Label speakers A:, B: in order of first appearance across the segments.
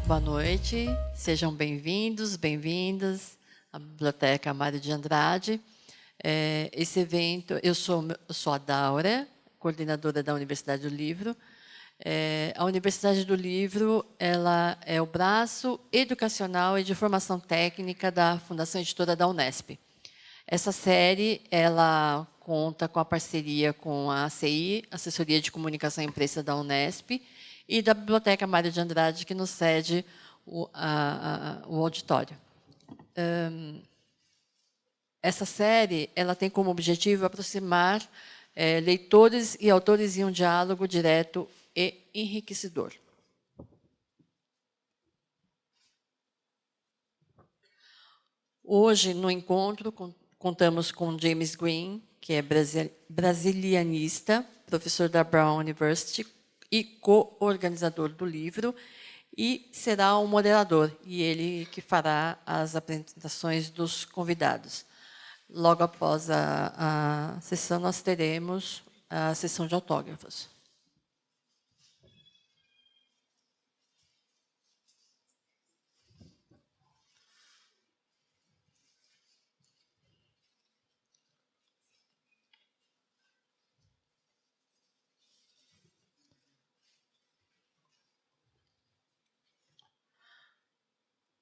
A: Boa noite, sejam bem-vindos, bem-vindas à Biblioteca Mário de Andrade. Esse evento, eu sou a Daura, coordenadora da Universidade do Livro. A Universidade do Livro, ela é o braço educacional e de formação técnica da Fundação Editora da Unesp. Essa série, ela conta com a parceria com a ACI, Assessoria de Comunicação e Imprensa da Unesp, e da Biblioteca Mário de Andrade, que nos cede o auditório. Essa série ela tem como objetivo aproximar leitores e autores em um diálogo direto e enriquecedor. Hoje, no encontro, contamos com James Green, que é brasilianista, professor da Brown University e co-organizador do livro, e será o moderador, e ele que fará as apresentações dos convidados. Logo após a sessão, nós teremos a sessão de autógrafos.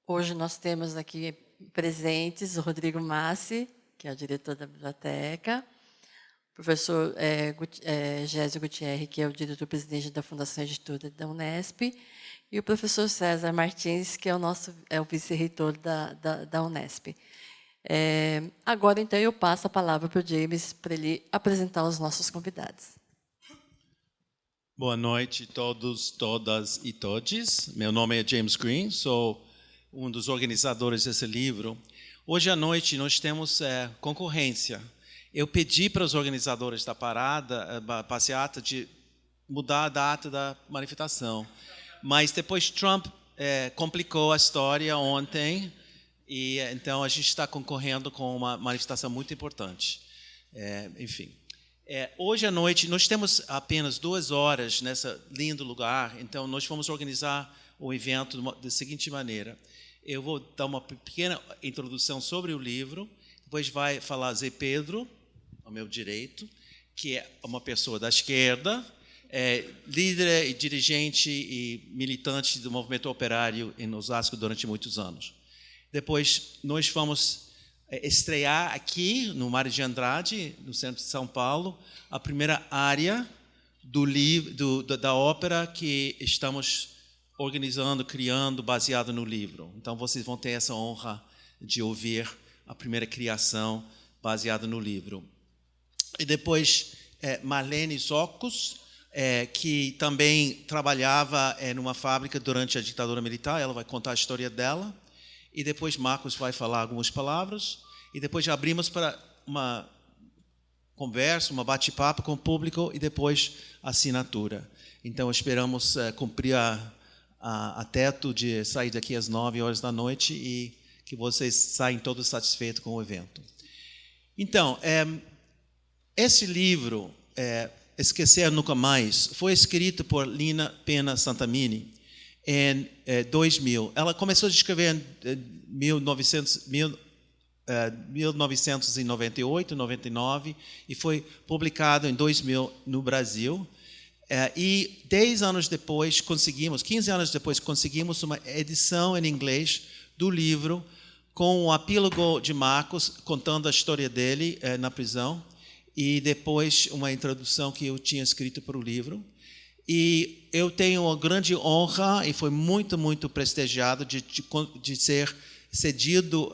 A: Hoje nós temos aqui presentes o Rodrigo Massi, que é o diretor da biblioteca, o professor Gésio Gutierrez, que é o diretor-presidente da Fundação Editora da Unesp, e o professor César Martins, que é o vice-reitor da Unesp. Agora, então, eu passo a palavra para o James, para ele apresentar os nossos convidados.
B: Boa noite a todos, todas e todes. Meu nome é James Green, sou um dos organizadores desse livro. Hoje à noite nós temos concorrência. Eu pedi para os organizadores da passeata de mudar a data da manifestação, mas depois Trump complicou a história ontem, e então a gente está concorrendo com uma manifestação muito importante. Enfim. Hoje à noite, nós temos apenas 2 horas nesse lindo lugar, então nós vamos organizar o evento da seguinte maneira. Eu vou dar uma pequena introdução sobre o livro, depois vai falar Zé Pedro, ao meu direito, que é uma pessoa da esquerda, líder e dirigente e militante do movimento operário em Osasco durante muitos anos. Depois nós vamos estrear aqui, no Mário de Andrade, no centro de São Paulo, a primeira área da ópera que estamos organizando, criando, baseado no livro. Então, vocês vão ter essa honra de ouvir a primeira criação baseada no livro. E depois, Marlene Zocos, que também trabalhava numa fábrica durante a ditadura militar, ela vai contar a história dela. E depois Marcos vai falar algumas palavras, e depois abrimos para uma conversa, uma bate-papo com o público, e depois a assinatura. Então, esperamos cumprir a teto de sair daqui às 9 horas da noite e que vocês saiam todos satisfeitos com o evento. Então, esse livro, Esquecer Nunca Mais, foi escrito por Lina Pena Santamini, em 2000. Ela começou a escrever em 1998, 99, e foi publicado em 2000 no Brasil. E 15 anos depois, conseguimos uma edição em inglês do livro, com o epílogo de Marcos, contando a história dele na prisão, e depois uma introdução que eu tinha escrito para o livro. E eu tenho a grande honra, e foi muito, muito prestigiado, de ser cedido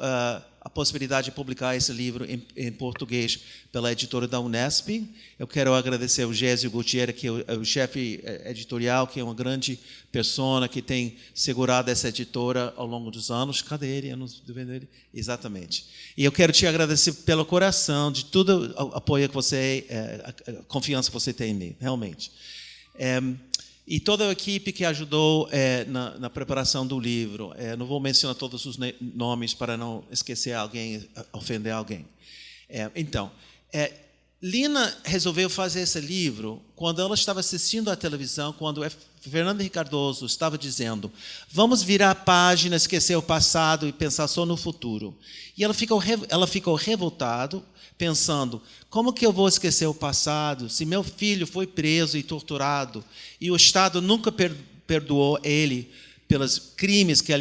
B: a possibilidade de publicar esse livro em português pela editora da Unesp. Eu quero agradecer ao Gésio Gutierrez, que é o chefe editorial, que é uma grande pessoa que tem segurado essa editora ao longo dos anos. Cadê ele? Eu não estou vendo ele. Exatamente. E eu quero te agradecer pelo coração, de todo o apoio que você, a confiança que você tem em mim, realmente. E toda a equipe que ajudou na preparação do livro. Não vou mencionar todos os nomes para não esquecer alguém, ofender alguém. Então, Lina resolveu fazer esse livro quando ela estava assistindo à televisão, quando Fernando Henrique Cardoso estava dizendo: vamos virar a página, esquecer o passado e pensar só no futuro. E ela ficou revoltada, pensando: como que eu vou esquecer o passado se meu filho foi preso e torturado e o Estado nunca perdoou ele pelos crimes que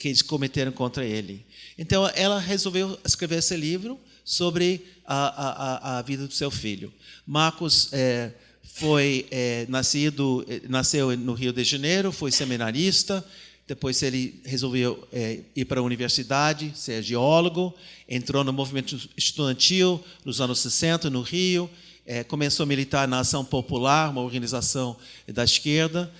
B: eles cometeram contra ele? Então, ela resolveu escrever esse livro sobre a vida do seu filho. Marcos nasceu no Rio de Janeiro, foi seminarista, depois ele resolveu ir para a universidade, ser geólogo, entrou no movimento estudantil nos anos 60, no Rio, começou a militar na Ação Popular, uma organização da esquerda,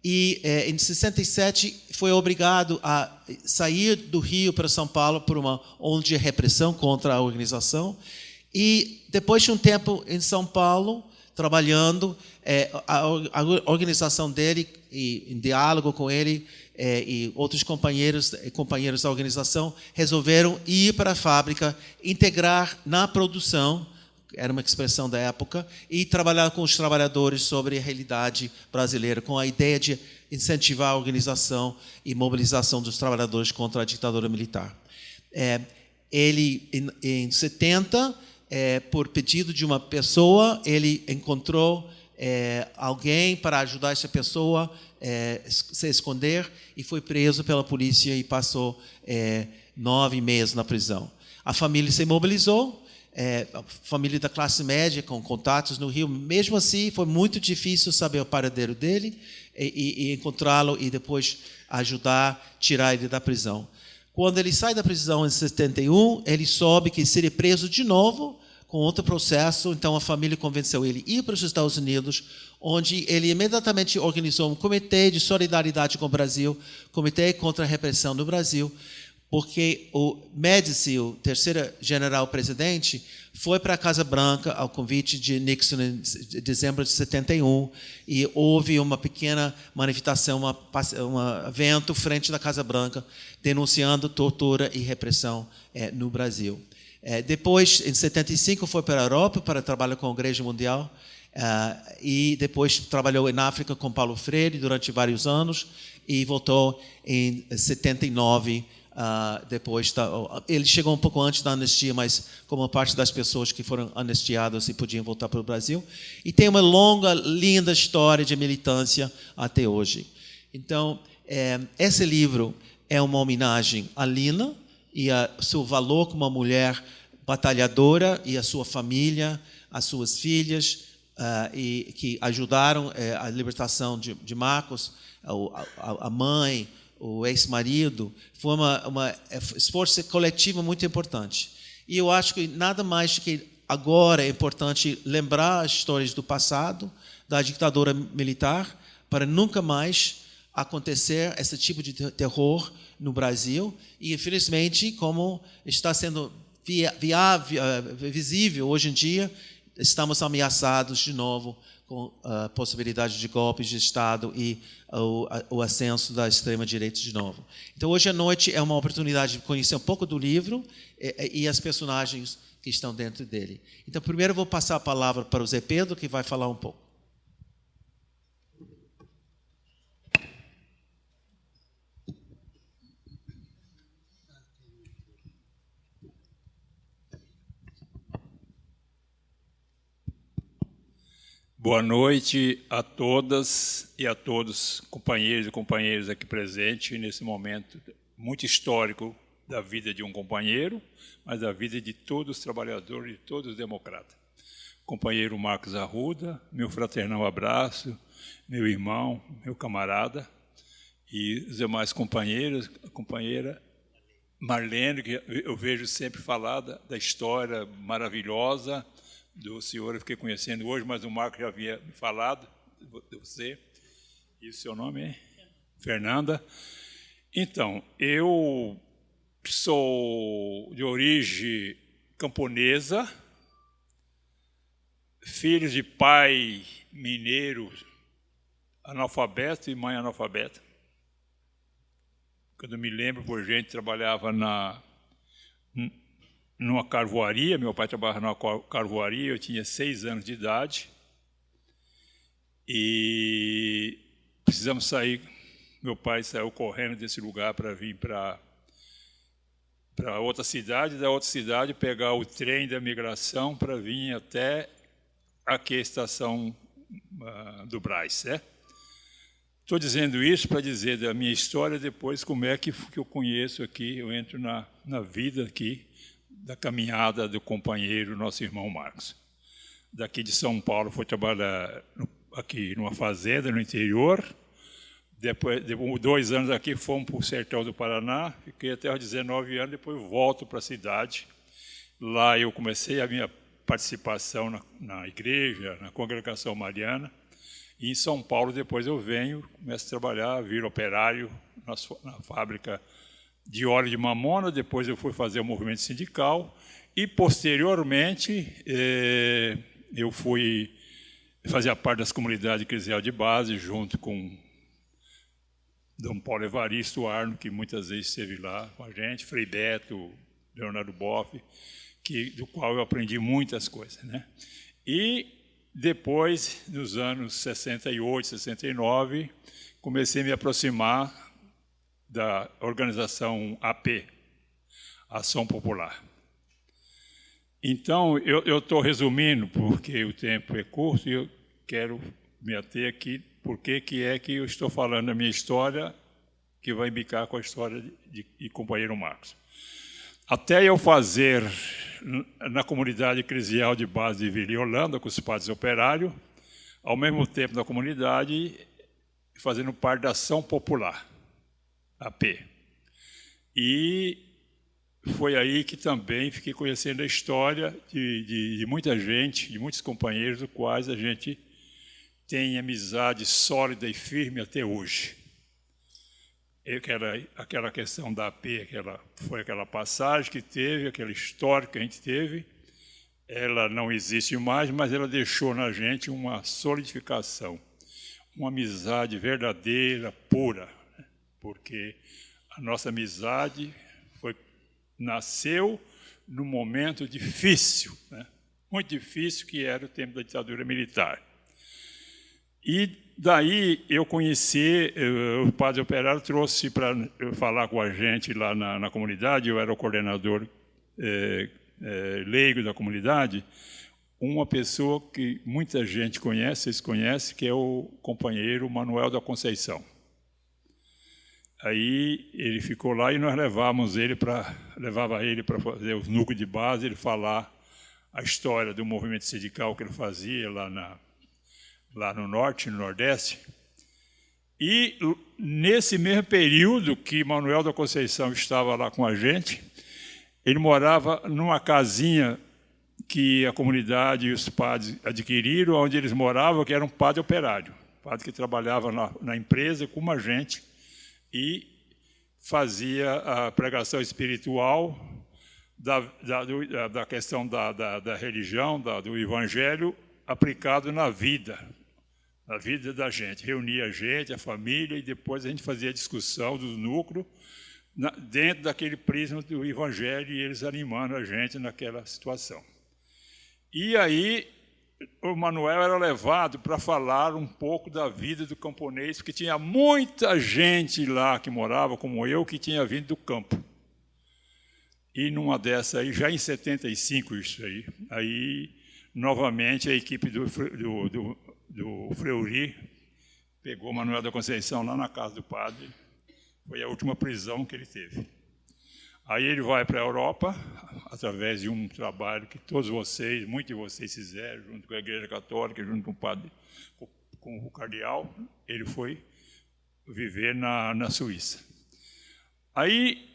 B: e em 67 foi obrigado a sair do Rio para São Paulo por uma onda de repressão contra a organização. E depois de um tempo em São Paulo, trabalhando, a organização dele, em diálogo com ele, e outros companheiros da organização, resolveram ir para a fábrica, integrar na produção, era uma expressão da época, e trabalhar com os trabalhadores sobre a realidade brasileira, com a ideia de incentivar a organização e mobilização dos trabalhadores contra a ditadura militar. Ele, em 70, por pedido de uma pessoa, ele encontrou alguém para ajudar essa pessoa a se esconder e foi preso pela polícia e passou 9 meses na prisão. A família se mobilizou, a família da classe média, com contatos no Rio. Mesmo assim, foi muito difícil saber o paradeiro dele e encontrá-lo e depois ajudar a tirar ele da prisão. Quando ele sai da prisão em 71, ele soube que seria preso de novo com outro processo, então a família convenceu ele a ir para os Estados Unidos, onde ele imediatamente organizou um comitê de solidariedade com o Brasil, comitê contra a repressão no Brasil, porque o Médici, o terceiro general-presidente, foi para a Casa Branca ao convite de Nixon em dezembro de 71 e houve uma pequena manifestação, um evento frente da Casa Branca denunciando tortura e repressão no Brasil. Depois, em 75, foi para a Europa para trabalhar com a Igreja Mundial e depois trabalhou na África com Paulo Freire durante vários anos e voltou em 79. Ele chegou um pouco antes da anistia, mas como parte das pessoas que foram anistiadas e podiam voltar para o Brasil. E tem uma longa, linda história de militância até hoje. Então, esse livro é uma homenagem a Lina e a seu valor como uma mulher batalhadora e a sua família, as suas filhas, e que ajudaram a libertação de Marcos, a mãe, o ex-marido. Foi uma esforço coletivo muito importante. E eu acho que nada mais que agora é importante lembrar as histórias do passado, da ditadura militar, para nunca mais acontecer esse tipo de terror no Brasil. E, infelizmente, como está sendo visível hoje em dia, estamos ameaçados de novo com a possibilidade de golpes de Estado e o ascenso da extrema-direita de novo. Então, hoje à noite é uma oportunidade de conhecer um pouco do livro e as personagens que estão dentro dele. Então, primeiro eu vou passar a palavra para o Zé Pedro, que vai falar um pouco.
C: Boa noite a todas e a todos, companheiros e companheiras aqui presentes, nesse momento muito histórico da vida de um companheiro, mas da vida de todos os trabalhadores, de todos os democratas. Companheiro Marcos Arruda, meu fraternal abraço, meu irmão, meu camarada, e os demais companheiros, a companheira Marlene, que eu vejo sempre falar da história maravilhosa do senhor, eu fiquei conhecendo hoje, mas o Marco já havia me falado de você. E o seu nome é? Fernanda. Então, eu sou de origem camponesa, filho de pai mineiro analfabeto e mãe analfabeta. Quando me lembro, por gente, trabalhava numa carvoaria. Meu pai trabalhava numa carvoaria, eu tinha 6 anos de idade. E precisamos sair. Meu pai saiu correndo desse lugar para vir para outra cidade, da outra cidade pegar o trem da migração para vir até aqui a estação do Brás, né? Estou dizendo isso para dizer da minha história, depois como é que eu conheço aqui, eu entro na vida aqui, da caminhada do companheiro, nosso irmão Marcos. Daqui de São Paulo, foi trabalhar aqui numa fazenda no interior. Depois de 2 anos aqui, fomos para o sertão do Paraná, fiquei até aos 19 anos, depois volto para a cidade. Lá eu comecei a minha participação na igreja, na congregação mariana. E em São Paulo, depois eu venho, começo a trabalhar, viro operário na fábrica de óleo de mamona. Depois eu fui fazer o movimento sindical e, posteriormente, eu fui fazer parte das comunidades eclesiais de base, junto com Dom Paulo Evaristo Arno, que muitas vezes esteve lá com a gente, Frei Beto, Leonardo Boff, do qual eu aprendi muitas coisas, né? E depois, nos anos 68, 69, comecei a me aproximar da organização AP, Ação Popular. Então, eu estou resumindo, porque o tempo é curto, e eu quero me ater aqui, porque é que eu estou falando da minha história, que vai imbicar com a história de companheiro Marcos. Até eu fazer na comunidade eclesial de base de Vila Holanda, com os padres operários, ao mesmo tempo na comunidade, fazendo parte da Ação Popular, AP. E foi aí que também fiquei conhecendo a história de muita gente, de muitos companheiros, dos quais a gente tem amizade sólida e firme até hoje. Aquela questão da AP, foi aquela passagem que teve, aquela história que a gente teve, ela não existe mais, mas ela deixou na gente uma solidificação, uma amizade verdadeira, pura, né? Porque a nossa amizade nasceu num momento difícil, né? Muito difícil, que era o tempo da ditadura militar. E daí eu conheci, o padre operário trouxe para falar com a gente lá na comunidade, eu era o coordenador leigo da comunidade, uma pessoa que muita gente conhece, vocês conhecem, que é o companheiro Manuel da Conceição. Aí ele ficou lá e nós levava ele para fazer os núcleos de base, ele falar a história do movimento sindical que ele fazia lá no norte, no nordeste. E nesse mesmo período que Manuel da Conceição estava lá com a gente, ele morava numa casinha que a comunidade e os padres adquiriram, onde eles moravam, que era um padre operário, padre que trabalhava na empresa como a gente e fazia a pregação espiritual da questão da religião, do evangelho, aplicado na vida da gente. Reunia a gente, a família, e depois a gente fazia a discussão dos núcleos dentro daquele prisma do evangelho, e eles animando a gente naquela situação. E aí o Manuel era levado para falar um pouco da vida do camponês, porque tinha muita gente lá que morava, como eu, que tinha vindo do campo. E numa dessas aí, já em 75 isso aí novamente a equipe do Fleury pegou Manuel da Conceição lá na casa do padre, foi a última prisão que ele teve. Aí ele vai para a Europa, através de um trabalho que muitos de vocês fizeram, junto com a Igreja Católica, junto com o padre, com o cardeal, ele foi viver na Suíça. Aí,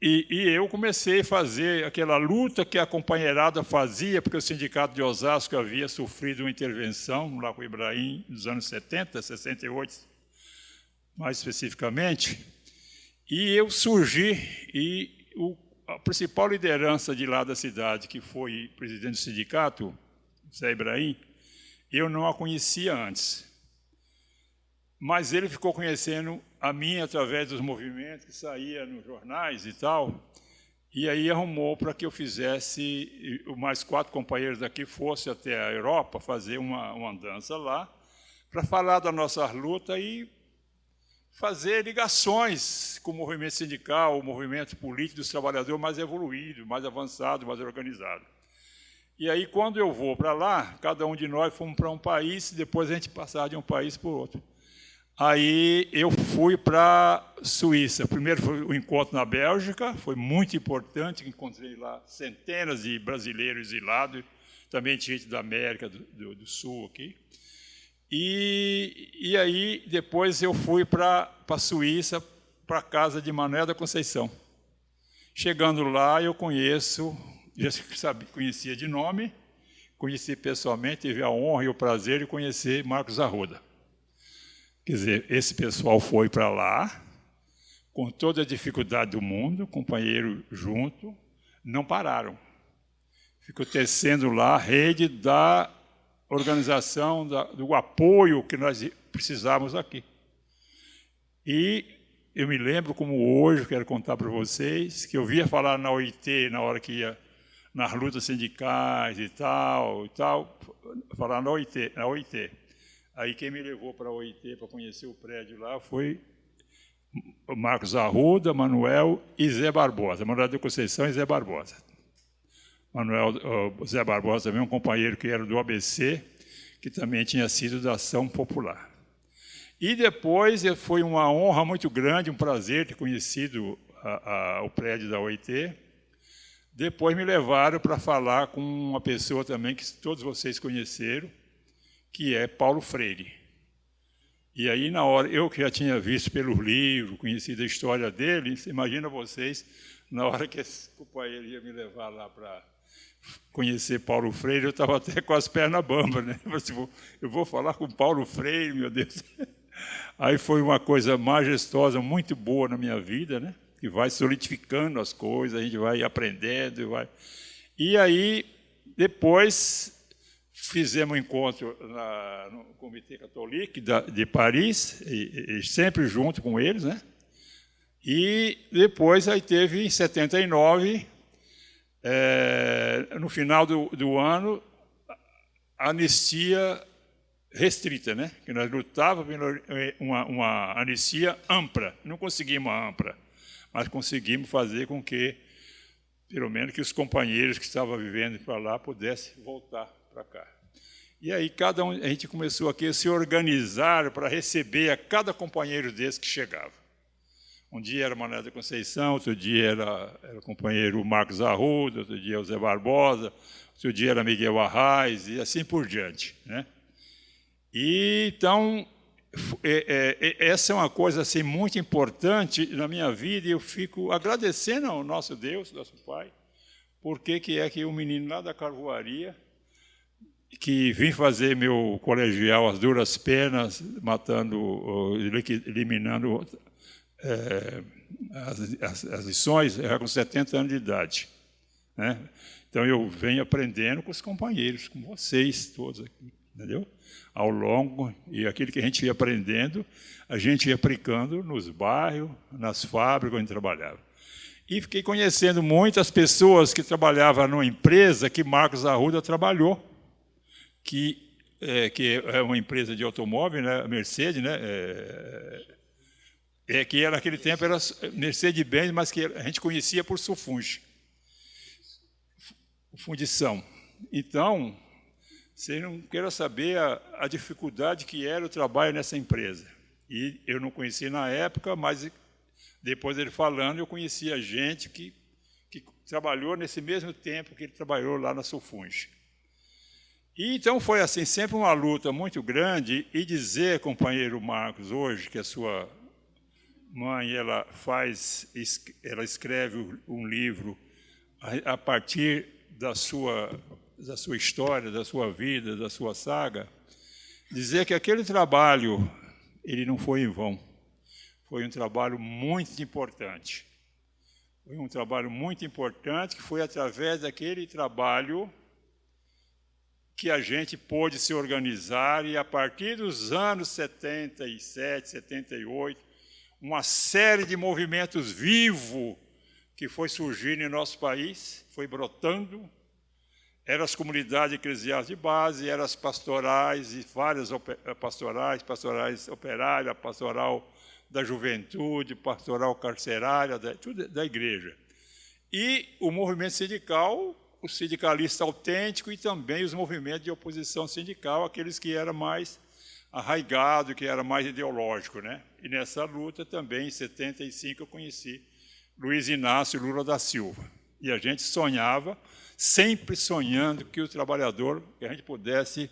C: e eu comecei a fazer aquela luta que a companheirada fazia, porque o Sindicato de Osasco havia sofrido uma intervenção lá com o Ibrahim nos anos 70, 68, mais especificamente, e eu surgi, e a principal liderança de lá da cidade, que foi presidente do sindicato, Zé Ibrahim, eu não a conhecia antes. Mas ele ficou conhecendo a mim através dos movimentos que saía nos jornais e tal, E aí arrumou para que eu fizesse, mais 4 companheiros daqui fossem até a Europa fazer uma andança lá, para falar da nossa luta e fazer ligações com o movimento sindical, o movimento político dos trabalhadores mais evoluído, mais avançado, mais organizado. E aí, quando eu vou para lá, cada um de nós fomos para um país, e depois a gente passava de um país para o outro. Aí eu fui para a Suíça. Primeiro foi o encontro na Bélgica, foi muito importante, encontrei lá centenas de brasileiros exilados, também gente da América do Sul aqui. E aí, depois eu fui para a Suíça, para a casa de Manuel da Conceição. Chegando lá, eu conhecia de nome, conheci pessoalmente, tive a honra e o prazer de conhecer Marcos Arruda. Quer dizer, esse pessoal foi para lá, com toda a dificuldade do mundo, companheiro junto, não pararam. Ficou tecendo lá a rede da organização, do apoio que nós precisávamos aqui. E eu me lembro como hoje, quero contar para vocês, que eu via falar na OIT, na hora que ia nas lutas sindicais e tal, falar na OIT. Aí quem me levou para a OIT para conhecer o prédio lá foi o Marcos Arruda, Manuel e Zé Barbosa, Manuel da Conceição e Zé Barbosa. Zé Barbosa também um companheiro que era do ABC, que também tinha sido da Ação Popular. E depois foi uma honra muito grande, um prazer ter conhecido o prédio da OIT. Depois me levaram para falar com uma pessoa também que todos vocês conheceram, que é Paulo Freire. E aí, na hora, eu que já tinha visto pelos livros, conhecido a história dele, imagina vocês, na hora que esse companheiro ia me levar lá para conhecer Paulo Freire, eu estava até com as pernas bambas, né? Eu vou falar com Paulo Freire, meu Deus. Aí foi uma coisa majestosa, muito boa na minha vida, né? Que vai solidificando as coisas, a gente vai aprendendo. E aí, depois, fizemos um encontro no Comitê Católico de Paris, e sempre junto com eles, né? E depois aí teve, em 79, no final do ano, a anistia restrita, né? Que nós lutávamos por uma anistia ampla. Não conseguimos a ampla, mas conseguimos fazer com que, pelo menos, que os companheiros que estavam vivendo para lá pudessem voltar para cá. E aí a gente começou aqui a se organizar para receber a cada companheiro desse que chegava. Um dia era Manuel da Conceição, outro dia era o companheiro Marcos Arruda, outro dia o Zé Barbosa, outro dia era Miguel Arraes, e assim por diante, né? E, então, essa é uma coisa assim, muito importante na minha vida, e eu fico agradecendo ao nosso Deus, nosso Pai, porque que é que o menino lá da Carvoaria, que vim fazer meu colegial às duras penas, eliminando as lições, era com 70 anos de idade, né? Então, eu venho aprendendo com os companheiros, com vocês todos aqui, entendeu? Ao longo, e aquilo que a gente ia aprendendo, a gente ia aplicando nos bairros, nas fábricas onde trabalhava. E fiquei conhecendo muitas pessoas que trabalhavam numa empresa que Marcos Arruda trabalhou, que é uma empresa de automóvel, né, Mercedes, né, que era, naquele tempo era Mercedes-Benz, mas que a gente conhecia por Sufunge, fundição. Então, você não queira saber a dificuldade que era o trabalho nessa empresa. E eu não conhecia na época, mas depois ele falando, eu conhecia gente que trabalhou nesse mesmo tempo que ele trabalhou lá na Sufunge. E então foi assim, sempre uma luta muito grande, e dizer, companheiro Marcos, hoje, que a sua mãe ela escreve um livro a partir da sua história, da sua vida, da sua saga, dizer que aquele trabalho ele não foi em vão. Foi um trabalho muito importante. Foi um trabalho muito importante, que foi através daquele trabalho que a gente pôde se organizar, e a partir dos anos 77, 78, uma série de movimentos vivos que foi surgindo em nosso país, foi brotando. Eram as comunidades eclesiais de base, eram as pastorais, e várias pastorais operárias, pastoral da juventude, pastoral carcerária, tudo da igreja. E o movimento sindical, o sindicalista autêntico e também os movimentos de oposição sindical, aqueles que eram mais arraigados, que eram mais ideológicos, né? E nessa luta também, em 75, eu conheci Luiz Inácio Lula da Silva. E a gente sonhava, sempre sonhando que o trabalhador, que a gente pudesse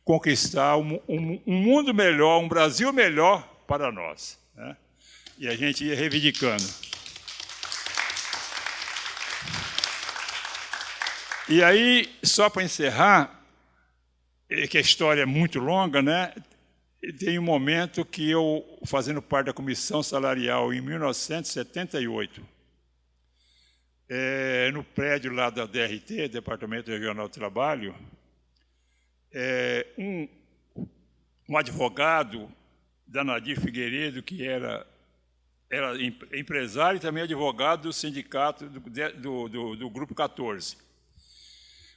C: conquistar um mundo melhor, um Brasil melhor para nós, né? E a gente ia reivindicando. E aí, só para encerrar, que a história é muito longa, né? Tem um momento que eu, fazendo parte da Comissão Salarial em 1978, no prédio lá da DRT, Departamento Regional do Trabalho, um advogado da Nadir Figueiredo, que era empresário e também advogado do sindicato do Grupo 14.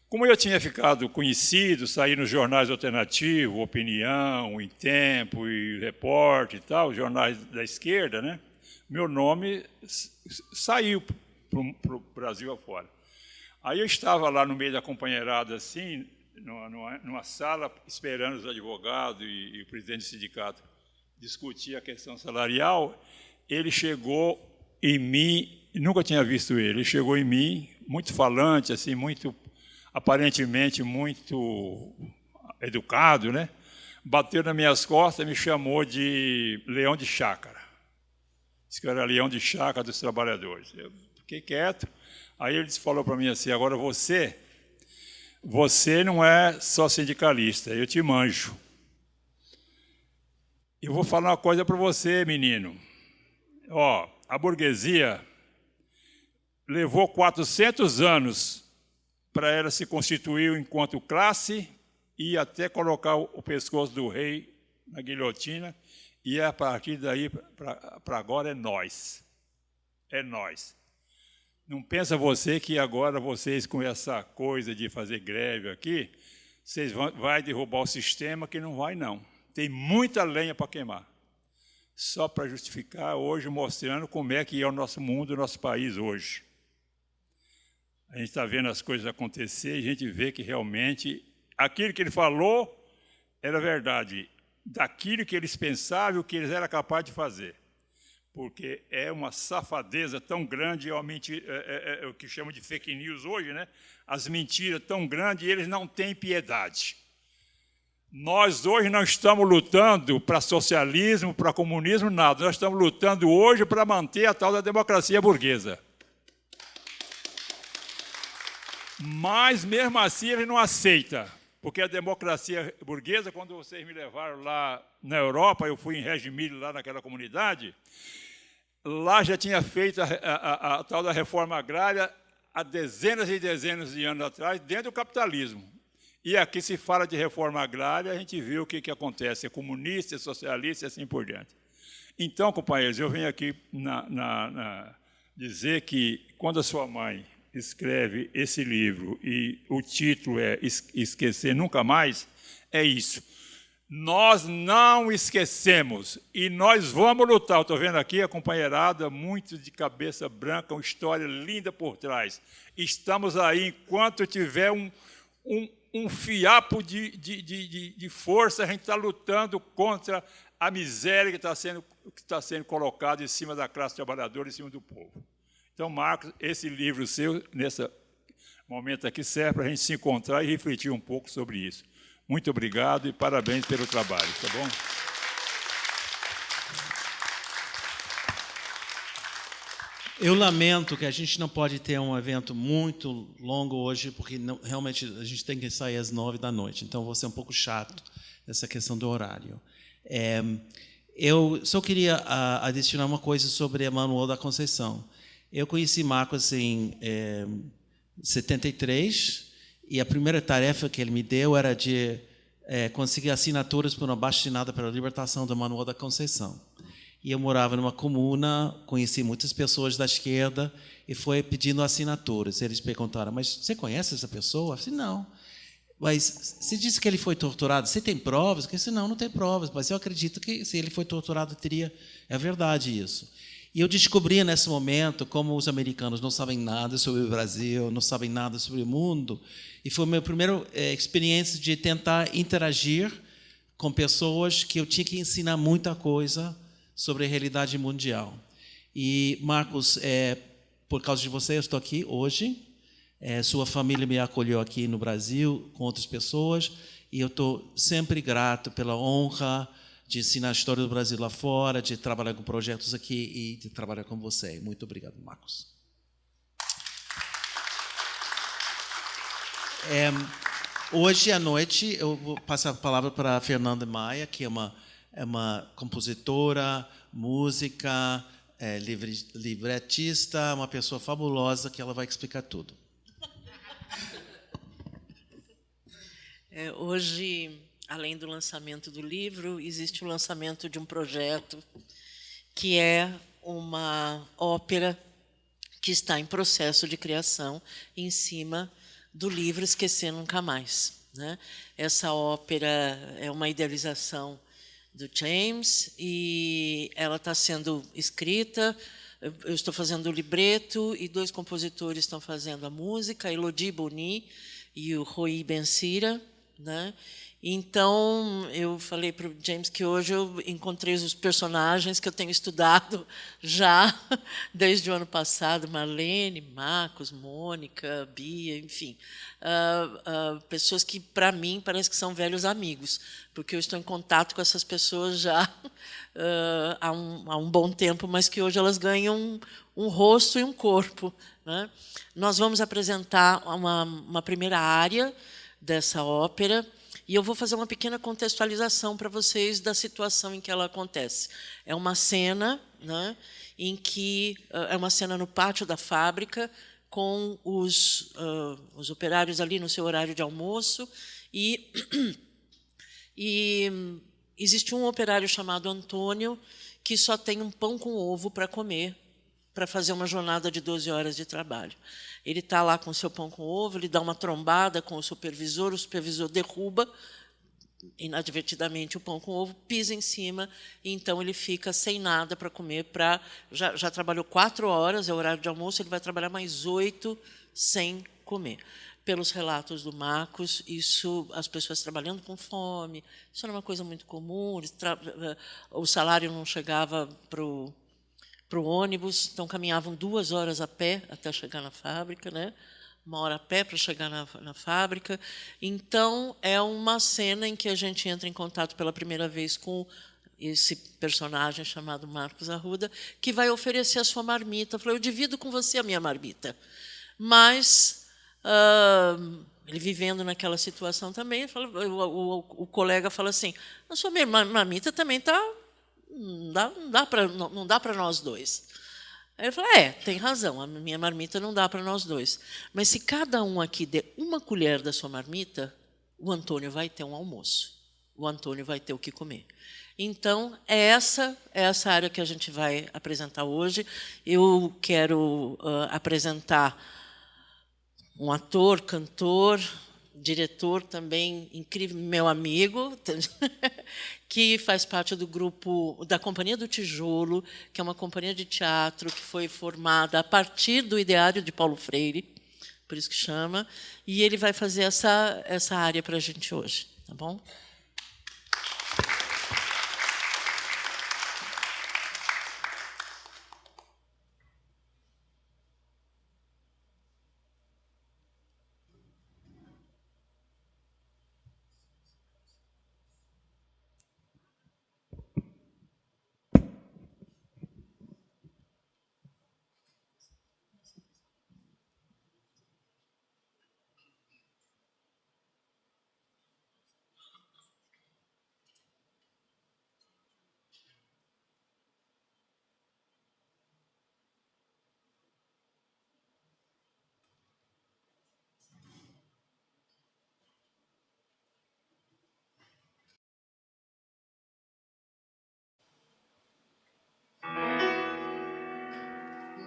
C: Como eu tinha ficado conhecido, saí nos jornais alternativos, Opinião, Em Tempo e Repórter e tal, jornais da esquerda, né? Meu nome saiu para o Brasil afora. Aí eu estava lá no meio da companheirada, assim, numa sala, esperando os advogados e o presidente do sindicato discutir a questão salarial. Ele chegou em mim, nunca tinha visto ele chegou em mim, muito falante, assim, aparentemente muito educado, né? Bateu nas minhas costas e me chamou de leão de chácara. Disse que eu era leão de chácara dos trabalhadores. Eu fiquei quieto. Aí ele falou para mim assim: agora você não é só sindicalista, eu te manjo. Eu vou falar uma coisa para você, menino. Ó, a burguesia levou 400 anos para ela se constituir enquanto classe e até colocar o pescoço do rei na guilhotina, e a partir daí para agora é nós. É nós. Não pensa você que agora vocês, com essa coisa de fazer greve aqui, vocês vão derrubar o sistema, que não vai, não. Tem muita lenha para queimar. Só para justificar, hoje, mostrando como é que é o nosso mundo, o nosso país hoje. A gente está vendo as coisas acontecer e a gente vê que realmente aquilo que ele falou era verdade, daquilo que eles pensavam e o que eles eram capazes de fazer. Porque é uma safadeza tão grande, é o que chamam de fake news hoje, né? As mentiras tão grandes, e eles não têm piedade. Nós hoje não estamos lutando para socialismo, para comunismo, nada. Nós estamos lutando hoje para manter a tal da democracia burguesa. Mas, mesmo assim, ele não aceita, porque a democracia burguesa, quando vocês me levaram lá na Europa, eu fui em Reggio Emilia, lá naquela comunidade, lá já tinha feito a tal da reforma agrária há dezenas e dezenas de anos atrás, dentro do capitalismo. E aqui se fala de reforma agrária, a gente viu o que acontece, é comunista, é socialista e assim por diante. Então, companheiros, eu venho aqui dizer que quando a sua mãe escreve esse livro e o título é Esquecer Nunca Mais, é isso. Nós não esquecemos e nós vamos lutar. Estou vendo aqui a companheirada, muito de cabeça branca, uma história linda por trás. Estamos aí, enquanto tiver um fiapo de força, a gente está lutando contra a miséria que está sendo colocada em cima da classe trabalhadora, em cima do povo. Então, Marcos, esse livro seu, nesse momento aqui, serve para a gente se encontrar e refletir um pouco sobre isso. Muito obrigado e parabéns pelo trabalho, tá bom?
B: Eu lamento que a gente não pode ter um evento muito longo hoje, porque realmente a gente tem que sair às 9 da noite, então vou ser um pouco chato nessa questão do horário. Eu só queria adicionar uma coisa sobre Manuel da Conceição. Eu conheci Marcos em 73, e a primeira tarefa que ele me deu era de conseguir assinaturas para uma abaixo-assinada para a libertação do Manuel da Conceição. e eu morava numa comuna, conheci muitas pessoas da esquerda e foi pedindo assinaturas. Eles perguntaram, mas você conhece essa pessoa? Eu disse, não. Mas você disse que ele foi torturado, você tem provas? Eu disse, não, não tem provas, mas eu acredito que se ele foi torturado, teria... É verdade isso. E eu descobri nesse momento como os americanos não sabem nada sobre o Brasil, não sabem nada sobre o mundo, e foi a minha primeira experiência de tentar interagir com pessoas que eu tinha que ensinar muita coisa sobre a realidade mundial. E, Marcos, por causa de você, eu estou aqui hoje. Sua família me acolheu aqui no Brasil com outras pessoas, e eu estou sempre grato pela honra de ensinar a história do Brasil lá fora, de trabalhar com projetos aqui e de trabalhar com você. Muito obrigado, Marcos. Hoje à noite eu vou passar a palavra para a Fernanda Maia, que é uma compositora, música, libretista, uma pessoa fabulosa, que ela vai explicar tudo.
D: Hoje, além do lançamento do livro, existe o lançamento de um projeto que é uma ópera que está em processo de criação em cima do livro Esquecer Nunca Mais, né? Essa ópera é uma idealização do James e ela está sendo escrita. Eu estou fazendo o libreto e 2 compositores estão fazendo a música, a Elodie Boni e o Rui Bensira, né? Então, eu falei para o James que hoje eu encontrei os personagens que eu tenho estudado já desde o ano passado, Marlene, Marcos, Mônica, Bia, enfim. Pessoas que, para mim, parece que são velhos amigos, porque eu estou em contato com essas pessoas já há um bom tempo, mas que hoje elas ganham um rosto e um corpo, né? Nós vamos apresentar uma primeira área dessa ópera, e eu vou fazer uma pequena contextualização para vocês da situação em que ela acontece. É uma cena, né, em que é uma cena no pátio da fábrica, com os operários ali no seu horário de almoço, e existe um operário chamado Antônio que só tem um pão com ovo para comer, para fazer uma jornada de 12 horas de trabalho. Ele está lá com o seu pão com ovo, ele dá uma trombada com o supervisor derruba inadvertidamente o pão com ovo, pisa em cima, e então ele fica sem nada para comer. Já trabalhou 4 horas, é o horário de almoço, ele vai trabalhar mais 8 sem comer. Pelos relatos do Marcos, as pessoas trabalhando com fome, isso era uma coisa muito comum, o salário não chegava para o ônibus, então caminhavam 2 horas a pé até chegar na fábrica, né? 1 hora a pé para chegar na fábrica. Então, é uma cena em que a gente entra em contato pela primeira vez com esse personagem chamado Marcos Arruda, que vai oferecer a sua marmita. Eu falei, eu divido com você a minha marmita. Mas, ele vivendo naquela situação também, o colega fala assim, a sua marmita também está... Não dá para nós dois. Aí ele falou, tem razão, a minha marmita não dá para nós dois. Mas se cada um aqui der uma colher da sua marmita, o Antônio vai ter um almoço. O Antônio vai ter o que comer. Então, é essa área que a gente vai apresentar hoje. Eu quero apresentar um ator, cantor, diretor também incrível, meu amigo, que faz parte do grupo da Companhia do Tijolo, que é uma companhia de teatro que foi formada a partir do ideário de Paulo Freire, por isso que chama, e ele vai fazer essa área para a gente hoje, tá bom?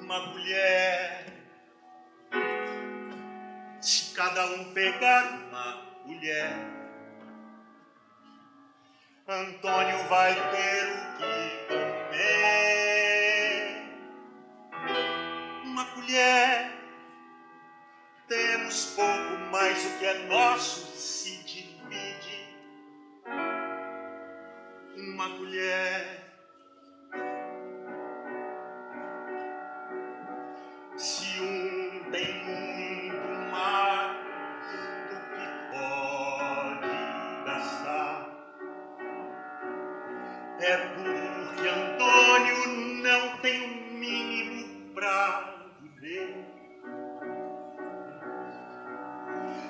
E: uma colher. Se cada um pegar uma colher, Antônio vai ter o que comer. Uma colher, temos pouco, mas o que é nosso se divide. Uma colher. Se um tem muito mais do que pode gastar, é porque Antônio não tem o mínimo pra viver.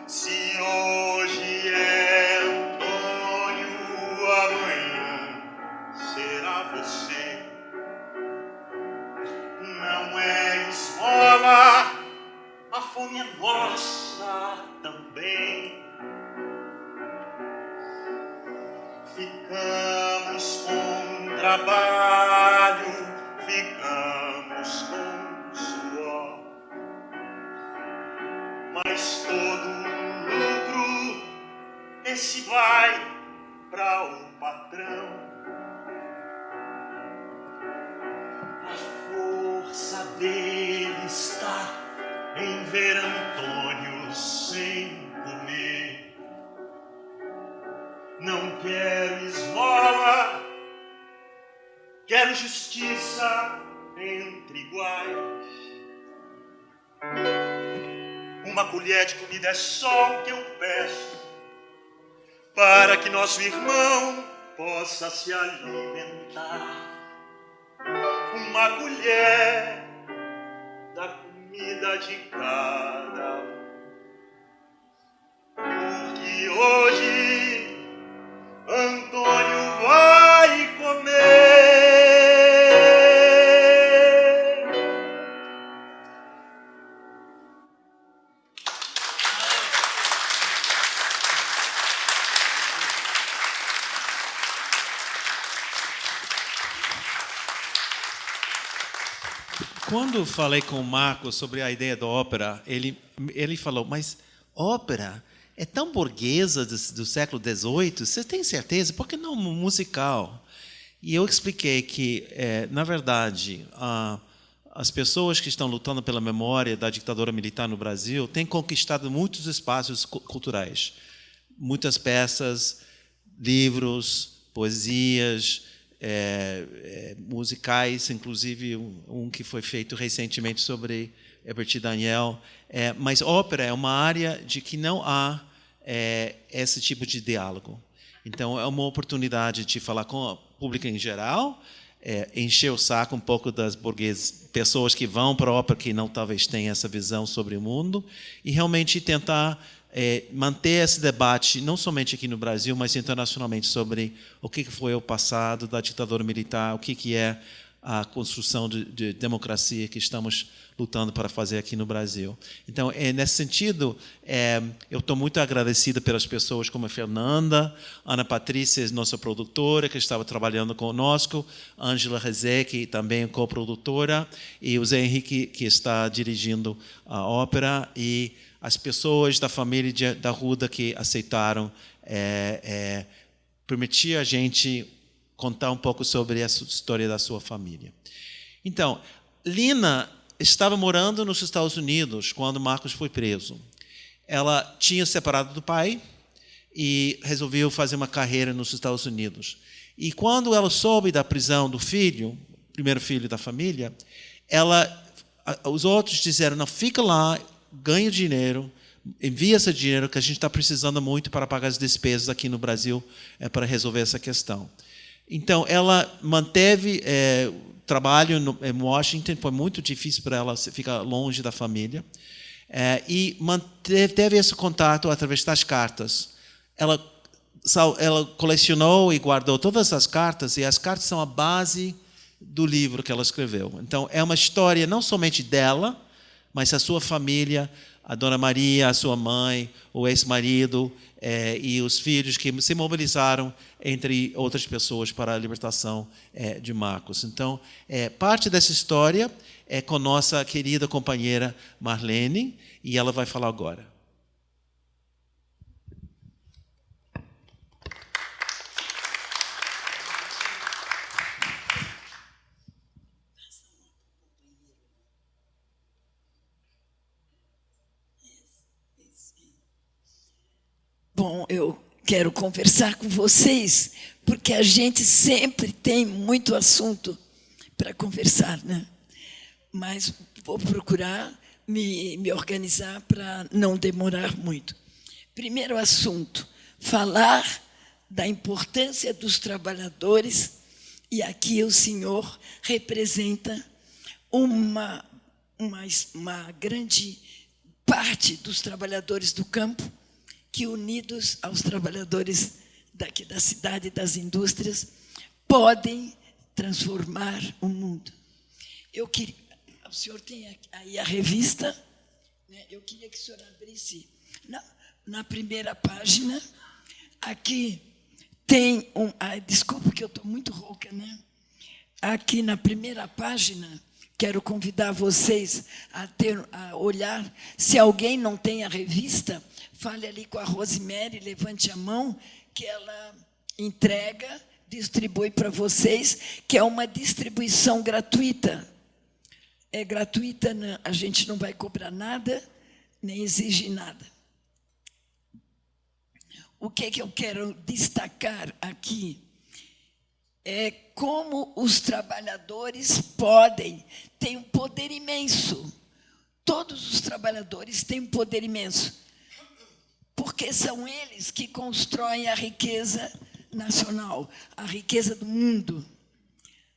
E: Se hoje é Antônio, amanhã será você. Não é esmola, a fome é nossa também. Ficamos com trabalho, ficamos com suor, mas todo lucro esse vai para o patrão. A força dele está em ver Antônio sem comer. Não quero esmola, quero justiça entre iguais. Uma colher de comida é só o que eu peço, para que nosso irmão possa se alimentar. Uma colher da comida de cada um, porque hoje Antônio vai comer.
B: Quando falei com o Marco sobre a ideia da ópera, ele falou, mas ópera é tão burguesa do século XVIII, você tem certeza? Por que não musical? E eu expliquei que, na verdade, as pessoas que estão lutando pela memória da ditadura militar no Brasil têm conquistado muitos espaços culturais. Muitas peças, livros, poesias, musicais, inclusive um que foi feito recentemente sobre Herbert Daniel. Mas ópera é uma área de que não há esse tipo de diálogo. Então, é uma oportunidade de falar com o público em geral, encher o saco um pouco das pessoas que vão para a ópera que não talvez tenham essa visão sobre o mundo, e realmente tentar manter esse debate, não somente aqui no Brasil, mas internacionalmente, sobre o que foi o passado da ditadura militar, o que é a construção de democracia que estamos lutando para fazer aqui no Brasil. Então, nesse sentido, eu estou muito agradecido pelas pessoas como a Fernanda, Ana Patrícia, nossa produtora, que estava trabalhando conosco, Ângela Rezec, também co-produtora, e o Zé Henrique, que está dirigindo a ópera, e as pessoas da família da Ruda que aceitaram permitir a gente contar um pouco sobre a história da sua família. Então, Lina estava morando nos Estados Unidos quando Marcos foi preso. Ela tinha separado do pai e resolveu fazer uma carreira nos Estados Unidos. E quando ela soube da prisão do filho, primeiro filho da família, os outros disseram, não, fica lá, ganha dinheiro, envia esse dinheiro que a gente está precisando muito para pagar as despesas aqui no Brasil para resolver essa questão. Então, ela manteve trabalho em Washington, foi muito difícil para ela ficar longe da família, e teve esse contato através das cartas. Ela colecionou e guardou todas as cartas, e as cartas são a base do livro que ela escreveu. Então, é uma história não somente dela, mas a sua família, a Dona Maria, a sua mãe, o ex-marido e os filhos que se mobilizaram, entre outras pessoas, para a libertação de Marcos. Então, parte dessa história é com nossa querida companheira Marlene, e ela vai falar agora.
F: Bom, eu quero conversar com vocês, porque a gente sempre tem muito assunto para conversar, né? Mas vou procurar me organizar para não demorar muito. Primeiro assunto, falar da importância dos trabalhadores, e aqui o senhor representa uma grande parte dos trabalhadores do campo, que, unidos aos trabalhadores daqui da cidade e das indústrias, podem transformar o mundo. Eu queria, o senhor tem aí a revista, né? Eu queria que o senhor abrisse na primeira página. Aqui tem desculpa que eu estou muito rouca, né? Aqui na primeira página, quero convidar vocês a olhar. Se alguém não tem a revista, fale ali com a Rosemary, levante a mão, que ela entrega, distribui para vocês, que é uma distribuição gratuita. É gratuita, a gente não vai cobrar nada, nem exige nada. O que eu quero destacar aqui é como os trabalhadores têm um poder imenso. Todos os trabalhadores têm um poder imenso, porque são eles que constroem a riqueza nacional, a riqueza do mundo.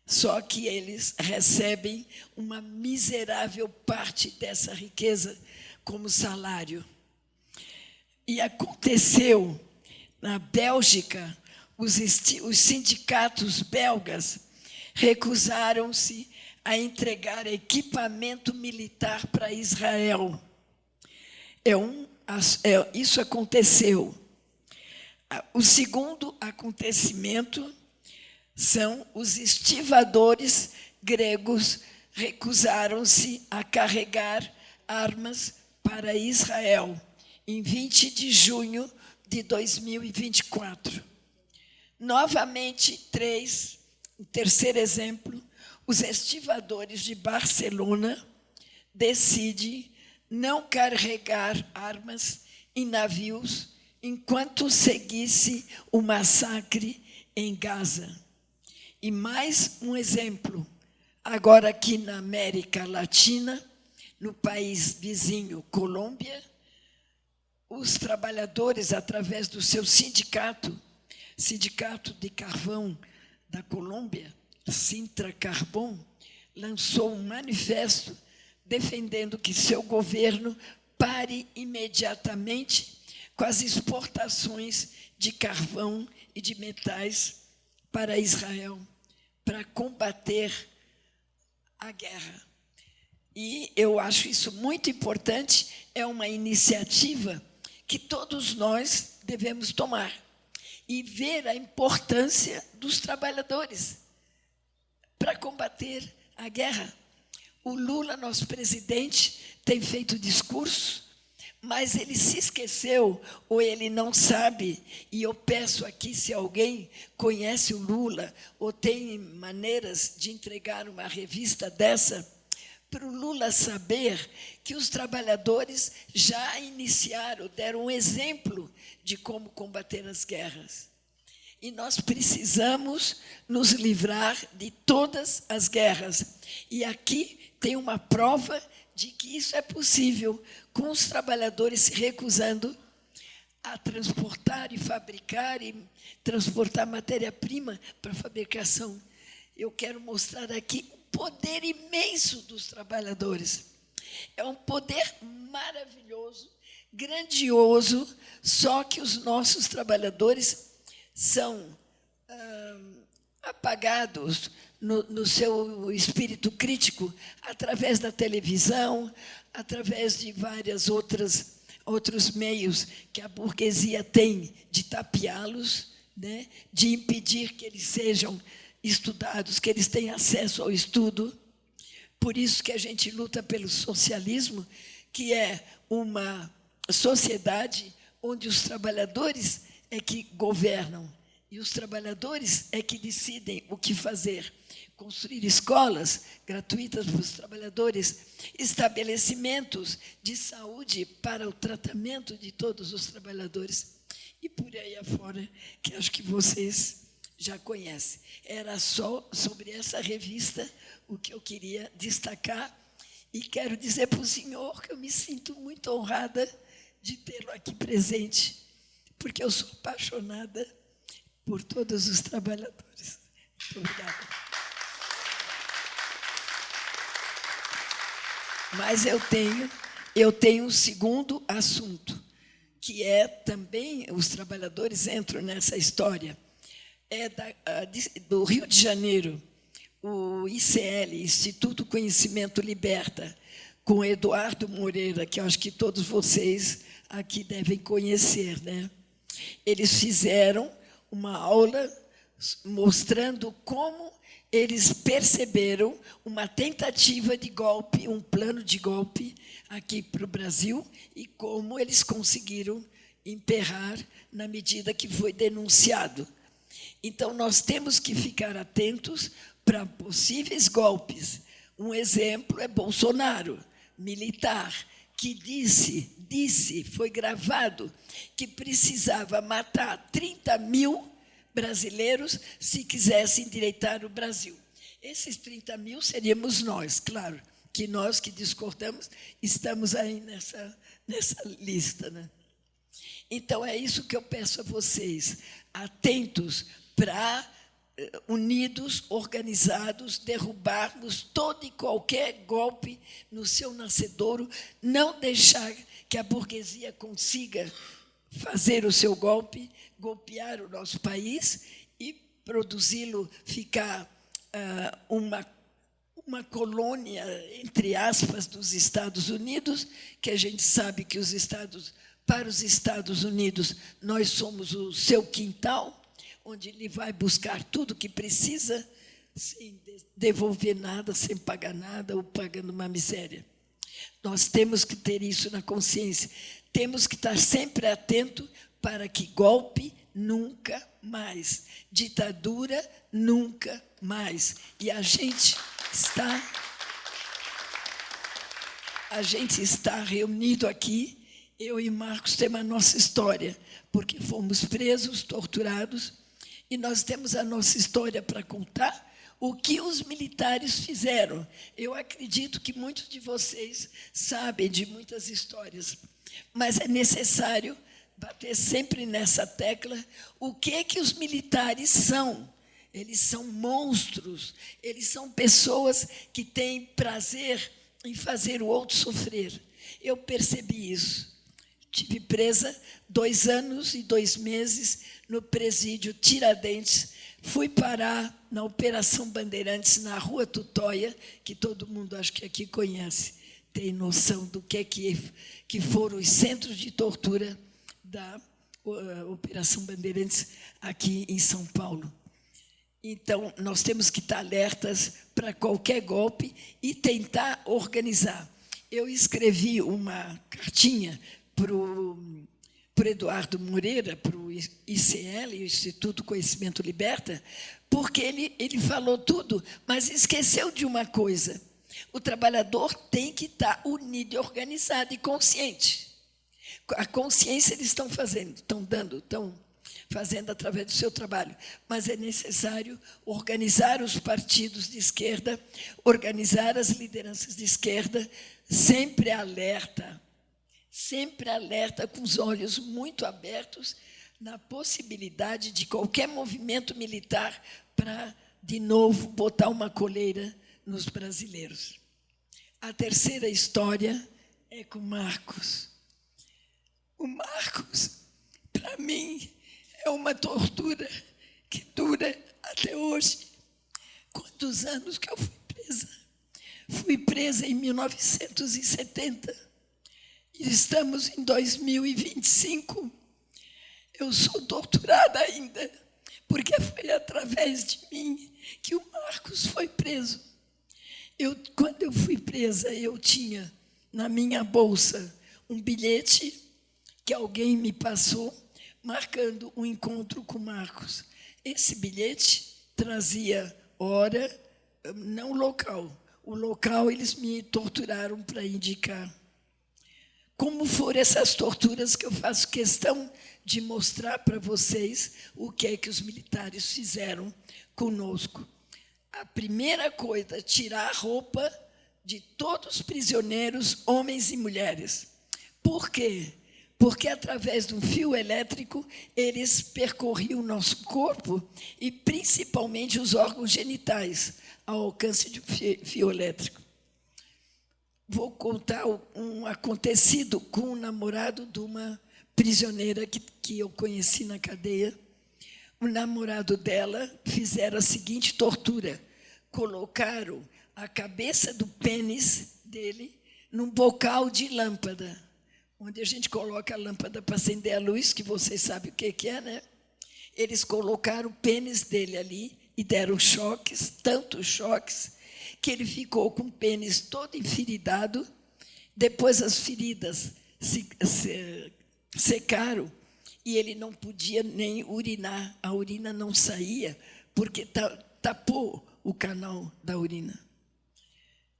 F: Só que eles recebem uma miserável parte dessa riqueza como salário. E aconteceu na Bélgica, os sindicatos belgas recusaram-se a entregar equipamento militar para Israel. Isso aconteceu. O segundo acontecimento são os estivadores gregos recusaram-se a carregar armas para Israel em 20 de junho de 2024. Novamente, o terceiro exemplo, os estivadores de Barcelona decidem não carregar armas em navios enquanto seguisse o massacre em Gaza. E mais um exemplo, agora aqui na América Latina, no país vizinho, Colômbia, os trabalhadores, através do seu Sindicato de Carvão da Colômbia, Sintra Carbón, lançou um manifesto defendendo que seu governo pare imediatamente com as exportações de carvão e de metais para Israel, para combater a guerra. E eu acho isso muito importante, é uma iniciativa que todos nós devemos tomar e ver a importância dos trabalhadores para combater a guerra. O Lula, nosso presidente, tem feito discurso, mas ele se esqueceu, ou ele não sabe, e eu peço aqui, se alguém conhece o Lula, ou tem maneiras de entregar uma revista dessa, para o Lula saber que os trabalhadores já iniciaram, deram um exemplo de como combater as guerras. E nós precisamos nos livrar de todas as guerras. E aqui tem uma prova de que isso é possível, com os trabalhadores se recusando a transportar e fabricar e transportar matéria-prima para fabricação. Eu quero mostrar aqui o poder imenso dos trabalhadores. É um poder maravilhoso, grandioso, só que os nossos trabalhadores são apagados no seu espírito crítico através da televisão, através de várias outros meios que a burguesia tem de tapeá-los, né, de impedir que eles sejam estudados, que eles tenham acesso ao estudo. Por isso que a gente luta pelo socialismo, que é uma sociedade onde os trabalhadores é que governam e os trabalhadores é que decidem o que fazer. Construir escolas gratuitas para os trabalhadores, estabelecimentos de saúde para o tratamento de todos os trabalhadores, e por aí afora, que acho que vocês já conhecem. Era só sobre essa revista o que eu queria destacar, e quero dizer para o senhor que eu me sinto muito honrada de tê-lo aqui presente, porque eu sou apaixonada por todos os trabalhadores. Muito obrigada. Mas eu tenho um segundo assunto, que é também, os trabalhadores entram nessa história, é do Rio de Janeiro, o ICL, Instituto Conhecimento Liberta, com Eduardo Moreira, que eu acho que todos vocês aqui devem conhecer, né? Eles fizeram uma aula mostrando como eles perceberam uma tentativa de golpe, um plano de golpe aqui para o Brasil, e como eles conseguiram emperrar na medida que foi denunciado. Então, nós temos que ficar atentos para possíveis golpes. Um exemplo é Bolsonaro, militar, que disse, foi gravado, que precisava matar 30 mil brasileiros se quisessem endireitar o Brasil. Esses 30 mil seríamos nós, claro, que nós que discordamos estamos aí nessa lista, né? Então, é isso que eu peço a vocês, atentos para, unidos, organizados, derrubarmos todo e qualquer golpe no seu nascedouro, não deixar que a burguesia consiga fazer o seu golpe, golpear o nosso país e produzi-lo ficar uma colônia, entre aspas, dos Estados Unidos, que a gente sabe que para os Estados Unidos, nós somos o seu quintal, onde ele vai buscar tudo que precisa, sem devolver nada, sem pagar nada, ou pagando uma miséria. Nós temos que ter isso na consciência. Temos que estar sempre atento para que golpe nunca mais, ditadura nunca mais. E a gente está reunido aqui, eu e Marcos temos a nossa história, porque fomos presos, torturados, e nós temos a nossa história para contar, o que os militares fizeram. Eu acredito que muitos de vocês sabem de muitas histórias, mas é necessário bater sempre nessa tecla. O que os militares são? Eles são monstros, eles são pessoas que têm prazer em fazer o outro sofrer. Eu percebi isso. Estive presa 2 anos e 2 meses no presídio Tiradentes. Fui parar na Operação Bandeirantes, na Rua Tutóia, que todo mundo, acho que aqui conhece, tem noção do que foram os centros de tortura da Operação Bandeirantes aqui em São Paulo. Então, nós temos que estar alertas para qualquer golpe e tentar organizar. Eu escrevi uma cartinha para o Eduardo Moreira, para o ICL, o Instituto Conhecimento Liberta, porque ele falou tudo, mas esqueceu de uma coisa. O trabalhador tem que estar unido, organizado e consciente. A consciência eles estão fazendo, estão fazendo através do seu trabalho, mas é necessário organizar os partidos de esquerda, organizar as lideranças de esquerda, sempre alerta, com os olhos muito abertos na possibilidade de qualquer movimento militar para, de novo, botar uma coleira nos brasileiros. A terceira história é com Marcos. O Marcos, para mim, é uma tortura que dura há até hoje. Quantos anos que eu fui presa? Fui presa em 1970. E estamos em 2025. Eu sou torturada ainda, porque foi através de mim que o Marcos foi preso. Quando eu fui presa, eu tinha na minha bolsa um bilhete que alguém me passou, marcando um encontro com Marcos. Esse bilhete trazia hora, não local. O local eles me torturaram para indicar. Como foram essas torturas que eu faço questão de mostrar para vocês o que é que os militares fizeram conosco. A primeira coisa, tirar a roupa de todos os prisioneiros, homens e mulheres. Por quê? Porque, através de um fio elétrico, eles percorriam o nosso corpo e, principalmente, os órgãos genitais, ao alcance de um fio elétrico. Vou contar um acontecido com o namorado de uma prisioneira que eu conheci na cadeia. O namorado dela fizeram a seguinte tortura. Colocaram a cabeça do pênis dele num bocal de lâmpada, onde a gente coloca a lâmpada para acender a luz, que vocês sabem o que é, né? Eles colocaram o pênis dele ali e deram choques, tantos choques, que ele ficou com o pênis todo enferidado. Depois as feridas secaram e ele não podia nem urinar. A urina não saía, porque tapou o canal da urina.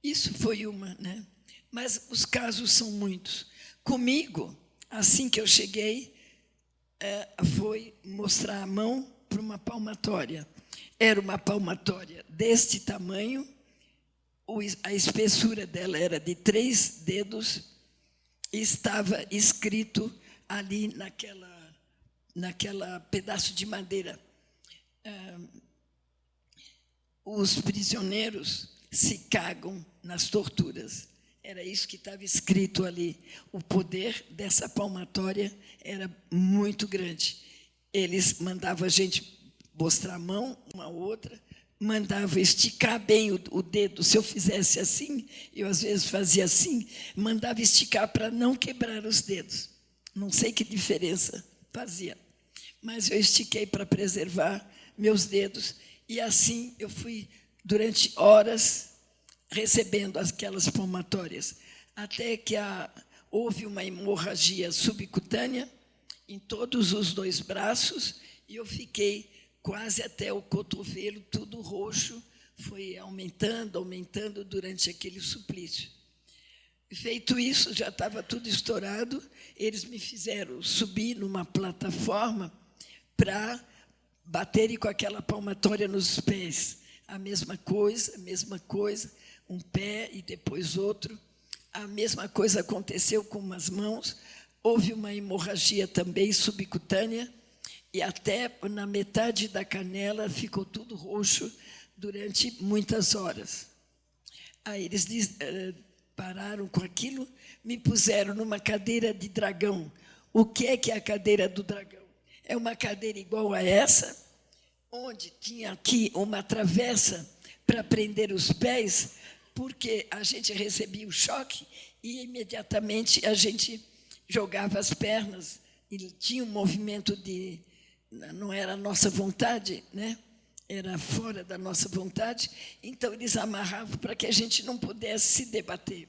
F: Isso foi uma, né? Mas os casos são muitos. Comigo, assim que eu cheguei, foi mostrar a mão para uma palmatória. Era uma palmatória deste tamanho, a espessura dela era de 3 dedos, e estava escrito ali naquela pedaço de madeira: os prisioneiros se cagam nas torturas. Era isso que estava escrito ali. O poder dessa palmatória era muito grande. Eles mandavam a gente mostrar a mão, uma outra, mandavam esticar bem o dedo. Se eu fizesse assim, eu às vezes fazia assim, mandava esticar para não quebrar os dedos. Não sei que diferença fazia, mas eu estiquei para preservar meus dedos, e assim eu fui durante horas recebendo aquelas palmatórias, até que houve uma hemorragia subcutânea em todos os 2 braços, e eu fiquei quase até o cotovelo, tudo roxo, foi aumentando durante aquele suplício. Feito isso, já estava tudo estourado, eles me fizeram subir numa plataforma para baterem com aquela palmatória nos pés. A mesma coisa, um pé e depois outro. A mesma coisa aconteceu com as mãos. Houve uma hemorragia também subcutânea, e até na metade da canela ficou tudo roxo durante muitas horas. Aí eles pararam com aquilo, me puseram numa cadeira de dragão. O que é a cadeira do dragão? É uma cadeira igual a essa, onde tinha aqui uma travessa para prender os pés, porque a gente recebia o choque e, imediatamente, a gente jogava as pernas, e tinha um movimento de... Não era a nossa vontade, né? Era fora da nossa vontade, então eles amarravam para que a gente não pudesse se debater.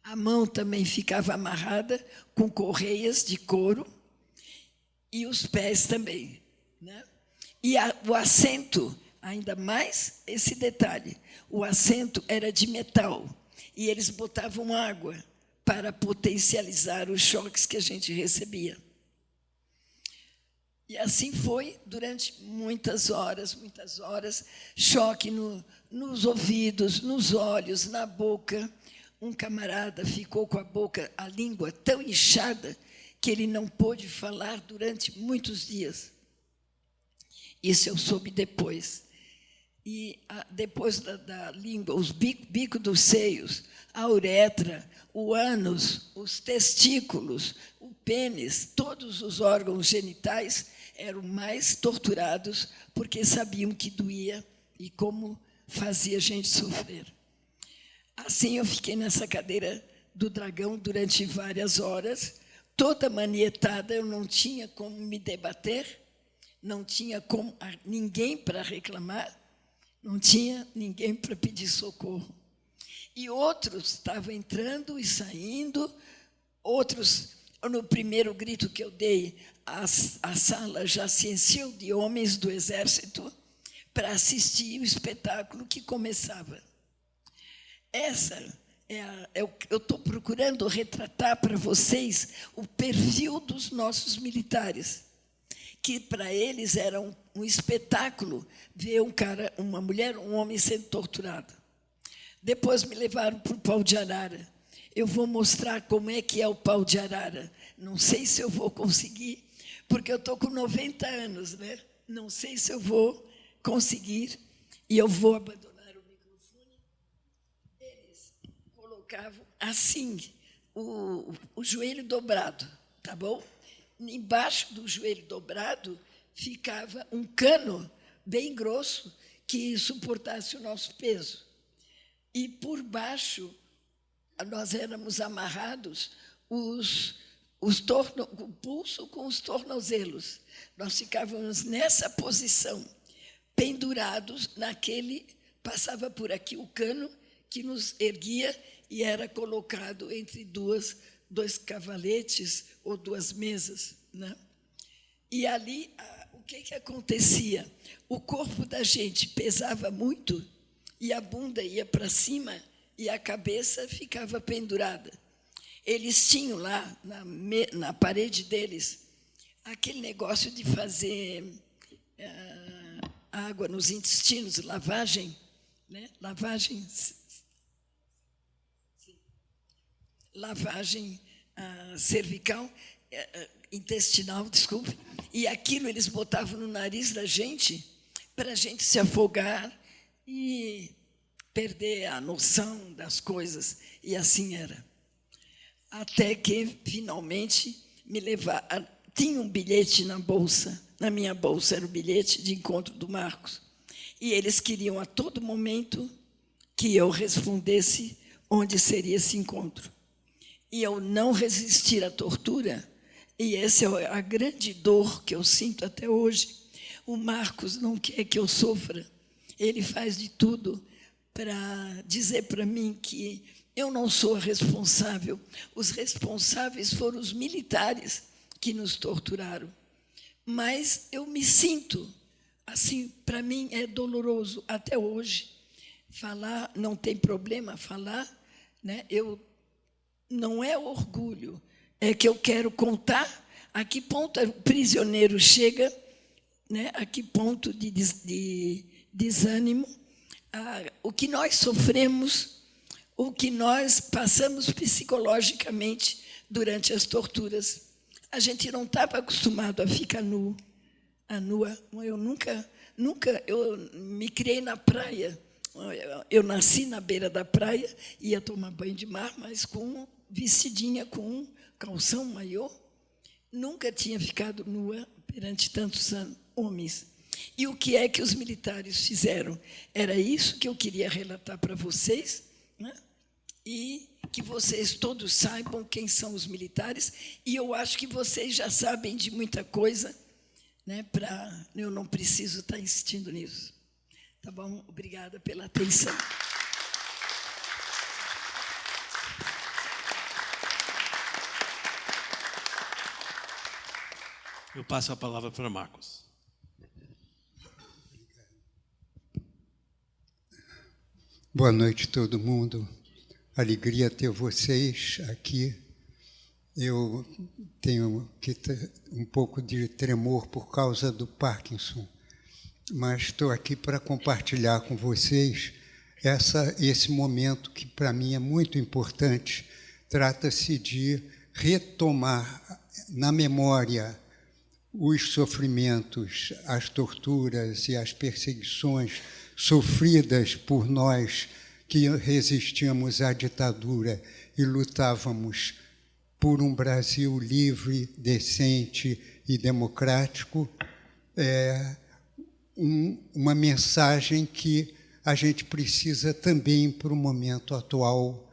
F: A mão também ficava amarrada com correias de couro, e os pés também, né? E o assento, ainda mais esse detalhe, o assento era de metal, e eles botavam água para potencializar os choques que a gente recebia. E assim foi durante muitas horas, choque nos ouvidos, nos olhos, na boca. Um camarada ficou com a língua tão inchada que ele não pôde falar durante muitos dias. Isso eu soube depois. E depois da língua, os bicos dos seios, a uretra, o ânus, os testículos, o pênis, todos os órgãos genitais eram mais torturados porque sabiam que doía e como fazia a gente sofrer. Assim, eu fiquei nessa cadeira do dragão durante várias horas, toda manietada, eu não tinha como me debater, não tinha ninguém para reclamar, não tinha ninguém para pedir socorro. E outros estavam entrando e saindo, outros, no primeiro grito que eu dei, a sala já se encheu de homens do exército para assistir o espetáculo que começava. Eu estou procurando retratar para vocês o perfil dos nossos militares, que para eles era um espetáculo ver um cara, uma mulher, um homem sendo torturado. Depois me levaram para o pau de arara. Eu vou mostrar como é que é o pau de arara. Não sei se eu vou conseguir, porque eu estou com 90 anos, né? Não sei se eu vou conseguir, e eu vou abandonar o microfone. Eles colocavam assim, o joelho dobrado, tá bom? Embaixo do joelho dobrado ficava um cano bem grosso que suportasse o nosso peso. E por baixo nós éramos amarrados o pulso com os tornozelos. Nós ficávamos nessa posição, pendurados passava por aqui o cano que nos erguia e era colocado entre dois cavaletes ou duas mesas, né? E ali, o que acontecia? O corpo da gente pesava muito e a bunda ia para cima e a cabeça ficava pendurada. Eles tinham lá, na parede deles, aquele negócio de fazer água nos intestinos, lavagem, né? Lavagem cervical, intestinal, desculpe, e aquilo eles botavam no nariz da gente para a gente se afogar e perder a noção das coisas, e assim era. Até que, finalmente, me levaram. Tinha um bilhete na bolsa, na minha bolsa era o bilhete de encontro do Marcos, e eles queriam a todo momento que eu respondesse onde seria esse encontro. E eu não resisti à tortura, e essa é a grande dor que eu sinto até hoje. O Marcos não quer que eu sofra, ele faz de tudo para dizer para mim que eu não sou a responsável. Os responsáveis foram os militares que nos torturaram. Mas eu me sinto, assim, para mim é doloroso até hoje. Falar, não tem problema falar, né? Não é orgulho, é que eu quero contar a que ponto o prisioneiro chega, né? A que ponto de desânimo, o que nós sofremos, o que nós passamos psicologicamente durante as torturas. A gente não estava acostumado a ficar nua. Eu nunca, eu me criei na praia. Eu nasci na beira da praia, ia tomar banho de mar, mas vestidinha com um calção maiô. Nunca tinha ficado nua perante tantos homens. E o que é que os militares fizeram? Era isso que eu queria relatar para vocês, né? E que vocês todos saibam quem são os militares, e eu acho que vocês já sabem de muita coisa, né? Eu não preciso estar insistindo nisso. Tá bom? Obrigada pela atenção.
B: Eu passo a palavra para Marcos.
G: Boa noite, todo mundo. Alegria ter vocês aqui. Eu tenho um pouco de tremor por causa do Parkinson, mas estou aqui para compartilhar com vocês esse momento que, para mim, é muito importante. Trata-se de retomar na memória os sofrimentos, as torturas e as perseguições sofridas por nós que resistimos à ditadura e lutávamos por um Brasil livre, decente e democrático, uma mensagem que a gente precisa também para o momento atual,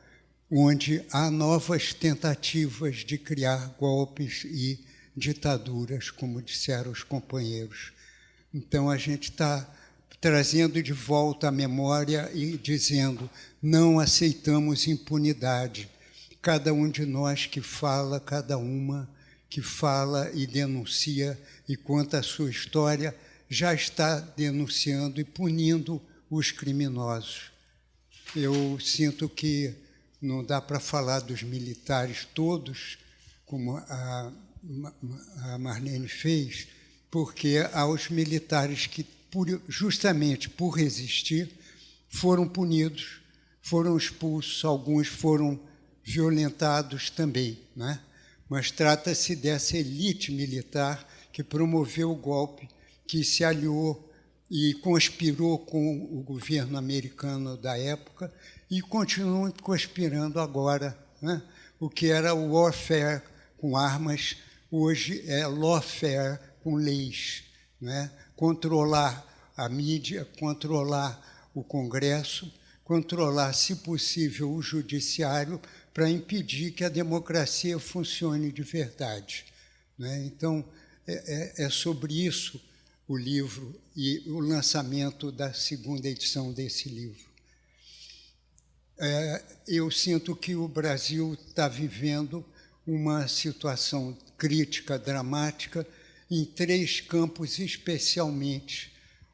G: onde há novas tentativas de criar golpes e ditaduras, como disseram os companheiros. Então, a gente está trazendo de volta a memória e dizendo: não aceitamos impunidade. Cada um de nós que fala, cada uma que fala e denuncia e conta a sua história, já está denunciando e punindo os criminosos. Eu sinto que não dá para falar dos militares todos, como a Marlene fez, porque há os militares que, justamente por resistir, foram punidos, foram expulsos, alguns foram violentados também, né? Mas trata-se dessa elite militar que promoveu o golpe, que se aliou e conspirou com o governo americano da época e continuam conspirando agora, né? O que era o warfare com armas, hoje é lawfare com leis, né? Controlar a mídia, controlar o Congresso, controlar, se possível, o judiciário, para impedir que a democracia funcione de verdade, né? Então, é sobre isso o livro e o lançamento da segunda edição desse livro. Eu sinto que o Brasil está vivendo uma situação crítica, dramática, em 3 campos especialmente.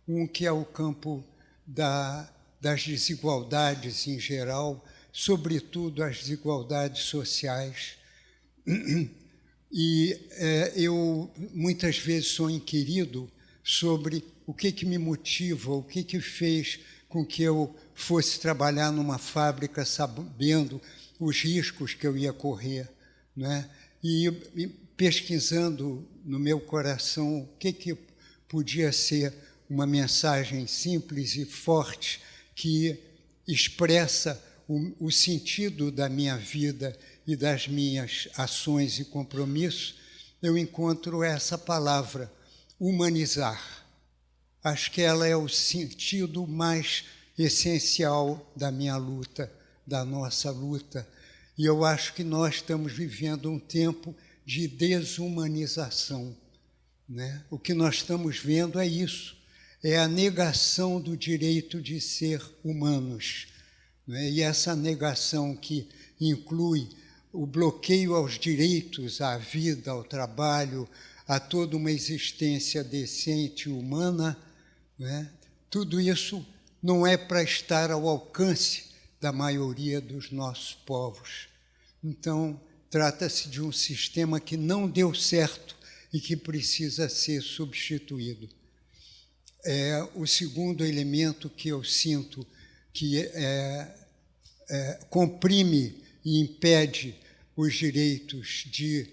G: Um que é o campo das desigualdades em geral, sobretudo as desigualdades sociais. E eu muitas vezes sou inquirido sobre o que me motiva, o que fez com que eu fosse trabalhar numa fábrica sabendo os riscos que eu ia correr, né? E pesquisando no meu coração o que podia ser uma mensagem simples e forte que expressa o sentido da minha vida e das minhas ações e compromissos, eu encontro essa palavra, humanizar. Acho que ela é o sentido mais essencial da minha luta, da nossa luta. E eu acho que nós estamos vivendo um tempo de desumanização, né? O que nós estamos vendo é isso, é a negação do direito de ser humanos, né? E essa negação que inclui o bloqueio aos direitos, à vida, ao trabalho, a toda uma existência decente e humana, né? Tudo isso não é para estar ao alcance da maioria dos nossos povos. Então, trata-se de um sistema que não deu certo e que precisa ser substituído. O segundo elemento que eu sinto que comprime e impede os direitos de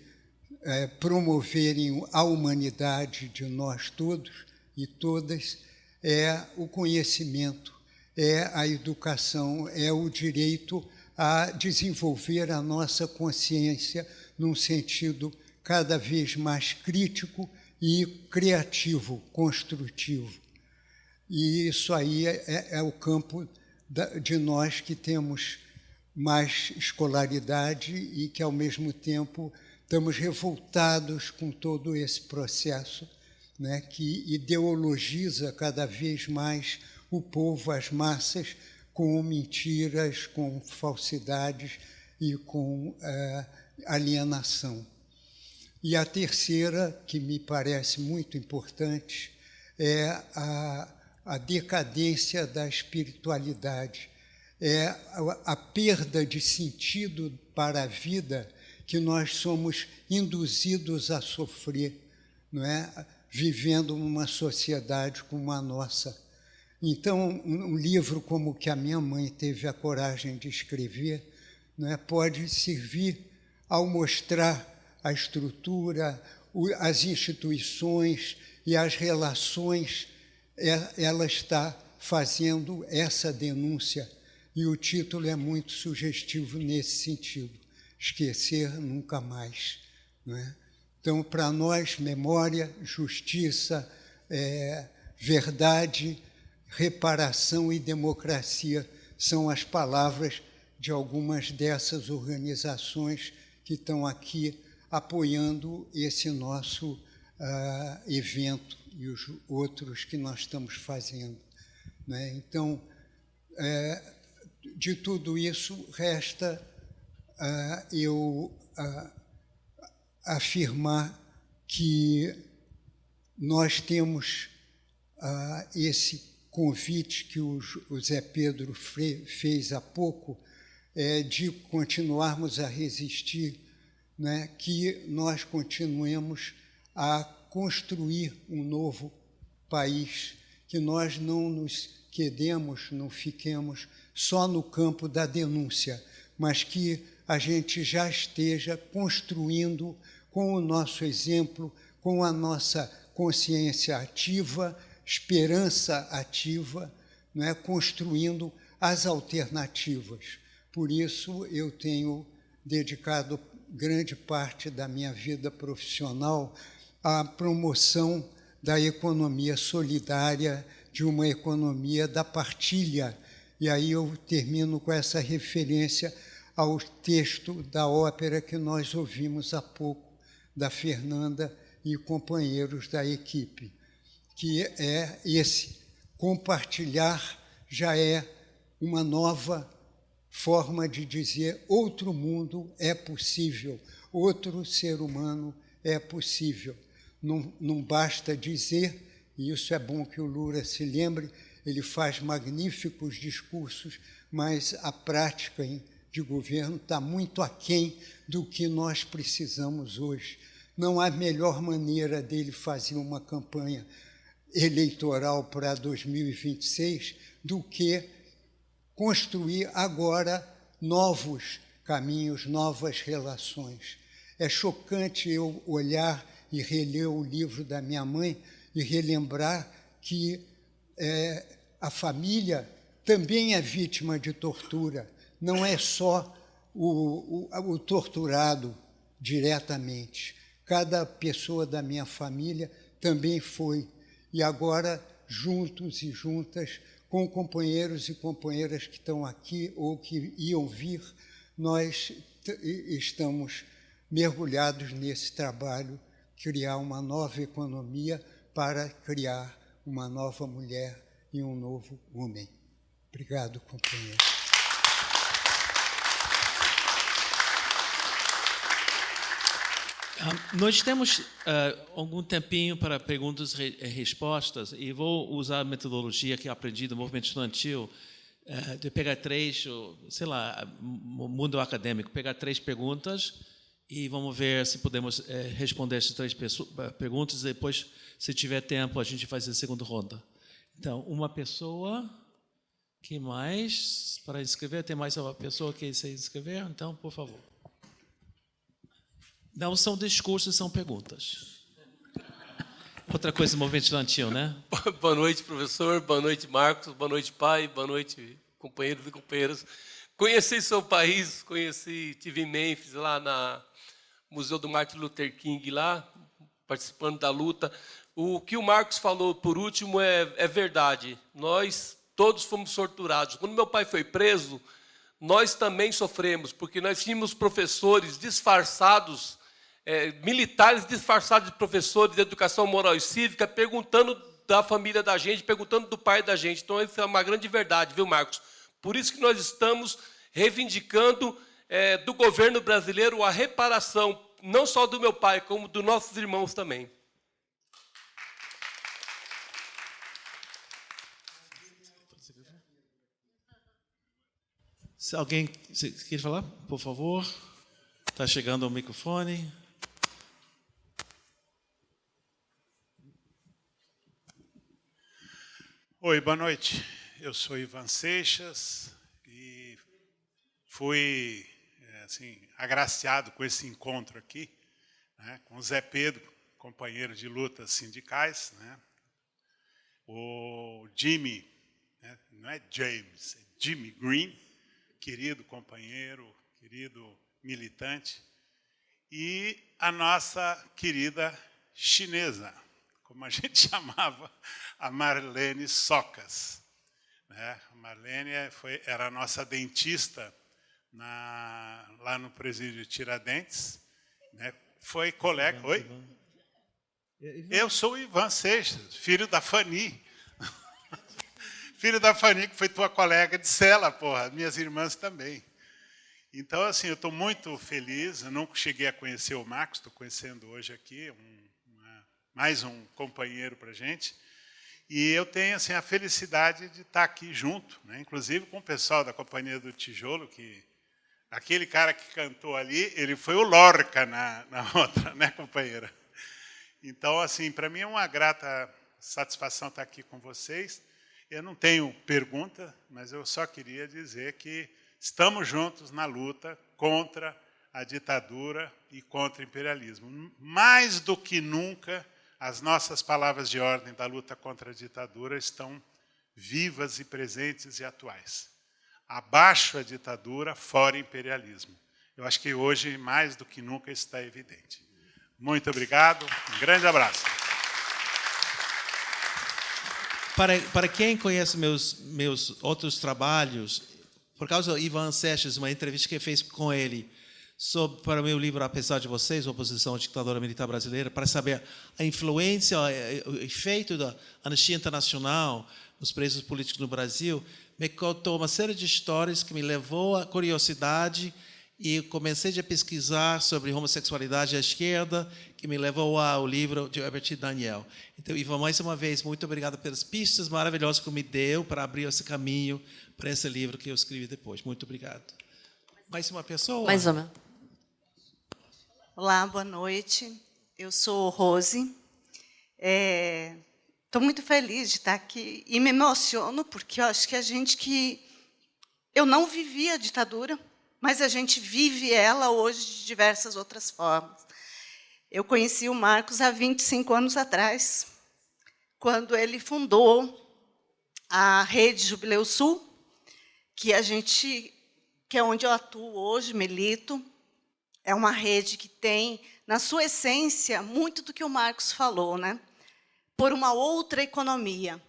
G: promoverem a humanidade de nós todos e todas é o conhecimento, é a educação, é o direito a desenvolver a nossa consciência num sentido cada vez mais crítico e criativo, construtivo. E isso aí é o campo de nós que temos mais escolaridade e que, ao mesmo tempo, estamos revoltados com todo esse processo, né, que ideologiza cada vez mais o povo, as massas, com mentiras, com falsidades e com alienação. E a terceira, que me parece muito importante, é a decadência da espiritualidade, é a perda de sentido para a vida que nós somos induzidos a sofrer, não é? Vivendo numa sociedade como a nossa. Então, um livro como o que a minha mãe teve a coragem de escrever, não é? Pode servir ao mostrar a estrutura, as instituições e as relações. Ela está fazendo essa denúncia, e o título é muito sugestivo nesse sentido. esquecer nunca mais. Não é? Então, para nós, memória, justiça, verdade, reparação e democracia são as palavras de algumas dessas organizações que estão aqui apoiando esse nosso evento e os outros que nós estamos fazendo. Né? Então, de tudo isso, resta eu afirmar que nós temos esse convite que o Zé Pedro fez há pouco, de continuarmos a resistir, né, que nós continuemos a construir um novo país, que nós não nos quedemos, não fiquemos só no campo da denúncia, mas que a gente já esteja construindo com o nosso exemplo, com a nossa consciência ativa, esperança ativa, né, construindo as alternativas. Por isso, eu tenho dedicado grande parte da minha vida profissional à promoção da economia solidária, de uma economia da partilha. E aí eu termino com essa referência ao texto da ópera que nós ouvimos há pouco, da Fernanda e companheiros da equipe, que é esse: compartilhar já é uma nova forma de dizer outro mundo é possível, outro ser humano é possível. Não basta dizer, e isso é bom que o Lula se lembre, ele faz magníficos discursos, mas a prática de governo está muito aquém do que nós precisamos hoje. Não há melhor maneira dele fazer uma campanha eleitoral para 2026 do que construir agora novos caminhos, novas relações. É chocante eu olhar e reler o livro da minha mãe e relembrar que a família também é vítima de tortura, não é só o torturado diretamente. Cada pessoa da minha família também foi. E agora, juntos e juntas, com companheiros e companheiras que estão aqui ou que iam vir, nós estamos mergulhados nesse trabalho, criar uma nova economia para criar uma nova mulher e um novo homem. Obrigado, companheiro.
B: Nós temos algum tempinho para perguntas e respostas, e vou usar a metodologia que aprendi do movimento estudantil, de pegar três, sei lá, mundo acadêmico, pegar 3 perguntas e vamos ver se podemos responder essas 3 perguntas, e depois, se tiver tempo, a gente faz a segunda ronda. Então, uma pessoa, quem mais para inscrever? Tem mais uma pessoa que quer se inscrever? Então, por favor. Não são discursos, são perguntas. Outra coisa do movimento estudantil, né?
H: Boa noite, professor. Boa noite, Marcos. Boa noite, pai. Boa noite, companheiros e companheiras. Conheci seu país, tive em Memphis, lá no Museu do Martin Luther King, lá, participando da luta. O que o Marcos falou, por último, é verdade. Nós todos fomos torturados. Quando meu pai foi preso, nós também sofremos, porque nós tínhamos professores disfarçados, militares disfarçados de professores de educação moral e cívica, perguntando da família da gente, perguntando do pai da gente. Então, isso é uma grande verdade, viu, Marcos? Por isso que nós estamos reivindicando do governo brasileiro a reparação, não só do meu pai, como dos nossos irmãos também.
B: Se alguém quer falar, por favor. Está chegando o microfone.
I: Oi, boa noite. Eu sou Ivan Seixas e fui agraciado com esse encontro aqui, né, com o Zé Pedro, companheiro de lutas sindicais, né, o Jimmy, né, não é James, é Jimmy Green, querido companheiro, querido militante, e a nossa querida chinesa, como a gente chamava, a Marlene Socas. A Marlene era a nossa dentista lá no presídio Tiradentes. Foi colega... Oi? Eu sou o Ivan Seixas, filho da Fanny. Filho da Fanny, que foi tua colega de cela, porra. Minhas irmãs também. Então, assim, eu estou muito feliz. Eu nunca cheguei a conhecer o Marcos, estou conhecendo hoje aqui, mais um companheiro para a gente. E eu tenho assim, a felicidade de estar aqui junto, inclusive com o pessoal da Companhia do Tijolo, que aquele cara que cantou ali, ele foi o Lorca na outra, né, companheira? Então, assim, para mim é uma grata satisfação estar aqui com vocês. Eu não tenho pergunta, mas eu só queria dizer que estamos juntos na luta contra a ditadura e contra o imperialismo. Mais do que nunca, as nossas palavras de ordem da luta contra a ditadura estão vivas e presentes e atuais. Abaixo a ditadura, fora o imperialismo. Eu acho que hoje, mais do que nunca, isso está evidente. Muito obrigado, um grande abraço.
B: Para quem conhece meus outros trabalhos, por causa do Ivan Seixas, uma entrevista que eu fiz com ele para o meu livro Apesar de Vocês, Oposição à Ditadura Militar Brasileira, para saber a influência, o efeito da Anistia Internacional nos presos políticos no Brasil, me contou uma série de histórias que me levou à curiosidade e comecei a pesquisar sobre homossexualidade à esquerda, que me levou ao livro de Herbert Daniel. Então, Ivan, mais uma vez, muito obrigado pelas pistas maravilhosas que me deu para abrir esse caminho para esse livro que eu escrevi depois. Muito obrigado. Mais uma pessoa?
A: Mais uma.
J: Olá, boa noite. Eu sou Rose. Estou muito feliz de estar aqui e me emociono porque eu acho que eu não vivi a ditadura, mas a gente vive ela hoje de diversas outras formas. Eu conheci o Marcos há 25 anos atrás, quando ele fundou a Rede Jubileu Sul, que é onde eu atuo hoje, milito. É uma rede que tem, na sua essência, muito do que o Marcos falou, por uma outra economia,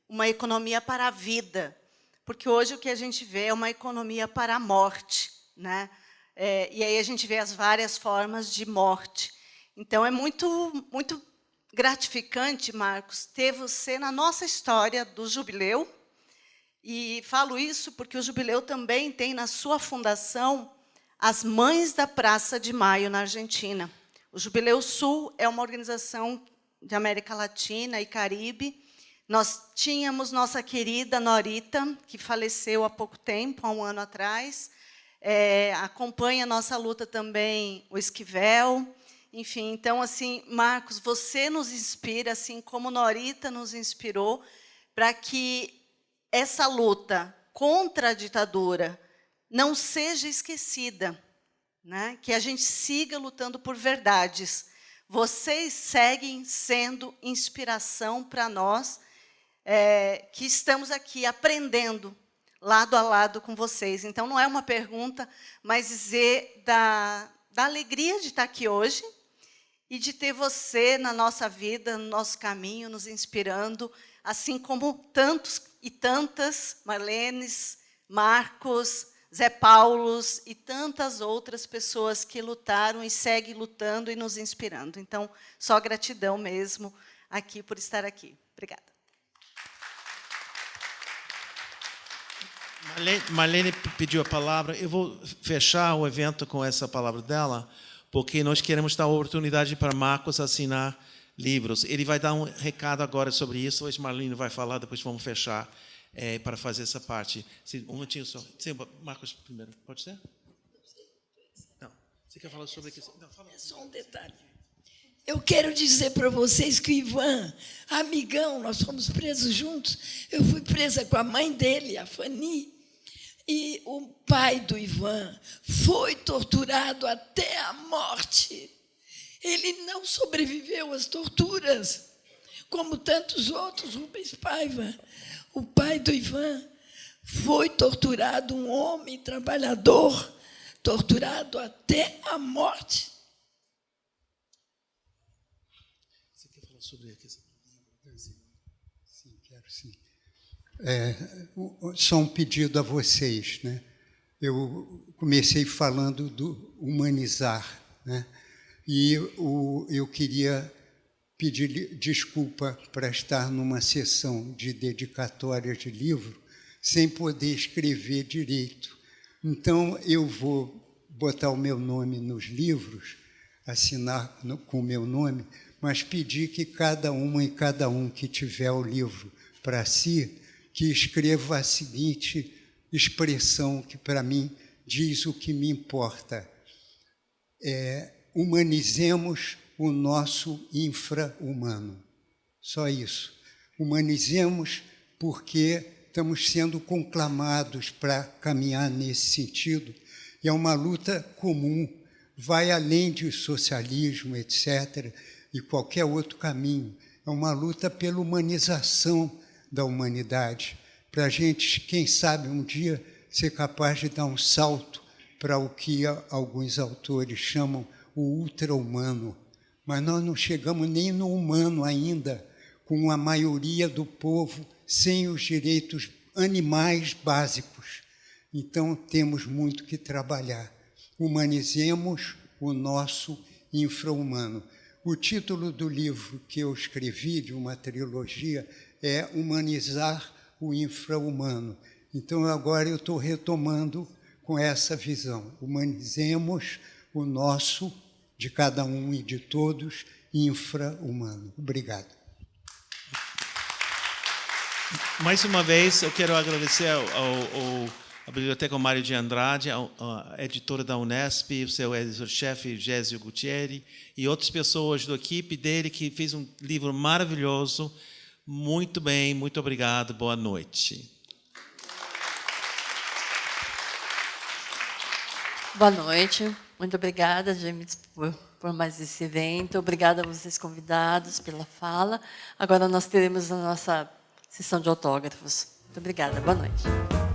J: uma economia para a vida, porque hoje o que a gente vê é uma economia para a morte, e aí a gente vê as várias formas de morte. Então, é muito, muito gratificante, Marcos, ter você na nossa história do Jubileu, e falo isso porque o Jubileu também tem na sua fundação as Mães da Praça de Maio, na Argentina. O Jubileu Sul é uma organização de América Latina e Caribe. Nós tínhamos nossa querida Norita, que faleceu há pouco tempo, há um ano atrás. Acompanha a nossa luta também o Esquivel. Enfim, então, assim, Marcos, você nos inspira, assim como Norita nos inspirou, para que essa luta contra a ditadura não seja esquecida, que a gente siga lutando por verdades. Vocês seguem sendo inspiração para nós, que estamos aqui aprendendo lado a lado com vocês. Então, não é uma pergunta, mas dizer da alegria de estar aqui hoje e de ter você na nossa vida, no nosso caminho, nos inspirando, assim como tantos e tantas Marlenes, Marcos, Zé Paulos e tantas outras pessoas que lutaram e seguem lutando e nos inspirando. Então, só gratidão mesmo aqui por estar aqui. Obrigada.
B: Marlene pediu a palavra. Eu vou fechar o evento com essa palavra dela, porque nós queremos dar a oportunidade para Marcos assinar livros. Ele vai dar um recado agora sobre isso, hoje Marlene vai falar, depois vamos fechar para fazer essa parte. Um minutinho só. Sim, Marcos primeiro, pode ser? Não. Você quer falar sobre isso? Não, fala.
F: É só um detalhe. Eu quero dizer para vocês que o Ivan, amigão, nós fomos presos juntos. Eu fui presa com a mãe dele, a Fanny, e o pai do Ivan foi torturado até a morte. Ele não sobreviveu às torturas, como tantos outros, Rubens Paiva. O pai do Ivan foi torturado, um homem trabalhador, torturado até a morte.
B: Você quer falar sobre a questão?
G: Sim, quero sim. Só um pedido a vocês, né? Eu comecei falando do humanizar, né? E eu queria pedir desculpa para estar numa sessão de dedicatória de livro sem poder escrever direito. Então, eu vou botar o meu nome nos livros, assinar com o meu nome, mas pedir que cada uma e cada um que tiver o livro para si, que escreva a seguinte expressão que, para mim, diz o que me importa. Humanizemos o nosso infra-humano. Só isso. Humanizemos porque estamos sendo conclamados para caminhar nesse sentido. E é uma luta comum, vai além de socialismo, etc., e qualquer outro caminho. É uma luta pela humanização da humanidade, para a gente, quem sabe, um dia ser capaz de dar um salto para o que alguns autores chamam o ultra-humano. Mas nós não chegamos nem no humano ainda, com a maioria do povo sem os direitos animais básicos. Então, temos muito que trabalhar. Humanizemos o nosso infra-humano. O título do livro que eu escrevi, de uma trilogia, é Humanizar o Infra-Humano. Então, agora eu estou retomando com essa visão. Humanizemos o nosso, de cada um e de todos, infra-humano. Obrigado.
B: Mais uma vez, eu quero agradecer à Biblioteca Mário de Andrade, à editora da Unesp, o seu editor-chefe, Gésio Gutierrez, e outras pessoas da equipe dele, que fez um livro maravilhoso. Muito bem, muito obrigado, boa noite.
A: Boa noite. Muito obrigada, James, por mais esse evento. Obrigada a vocês convidados pela fala. Agora nós teremos a nossa sessão de autógrafos. Muito obrigada. Boa noite.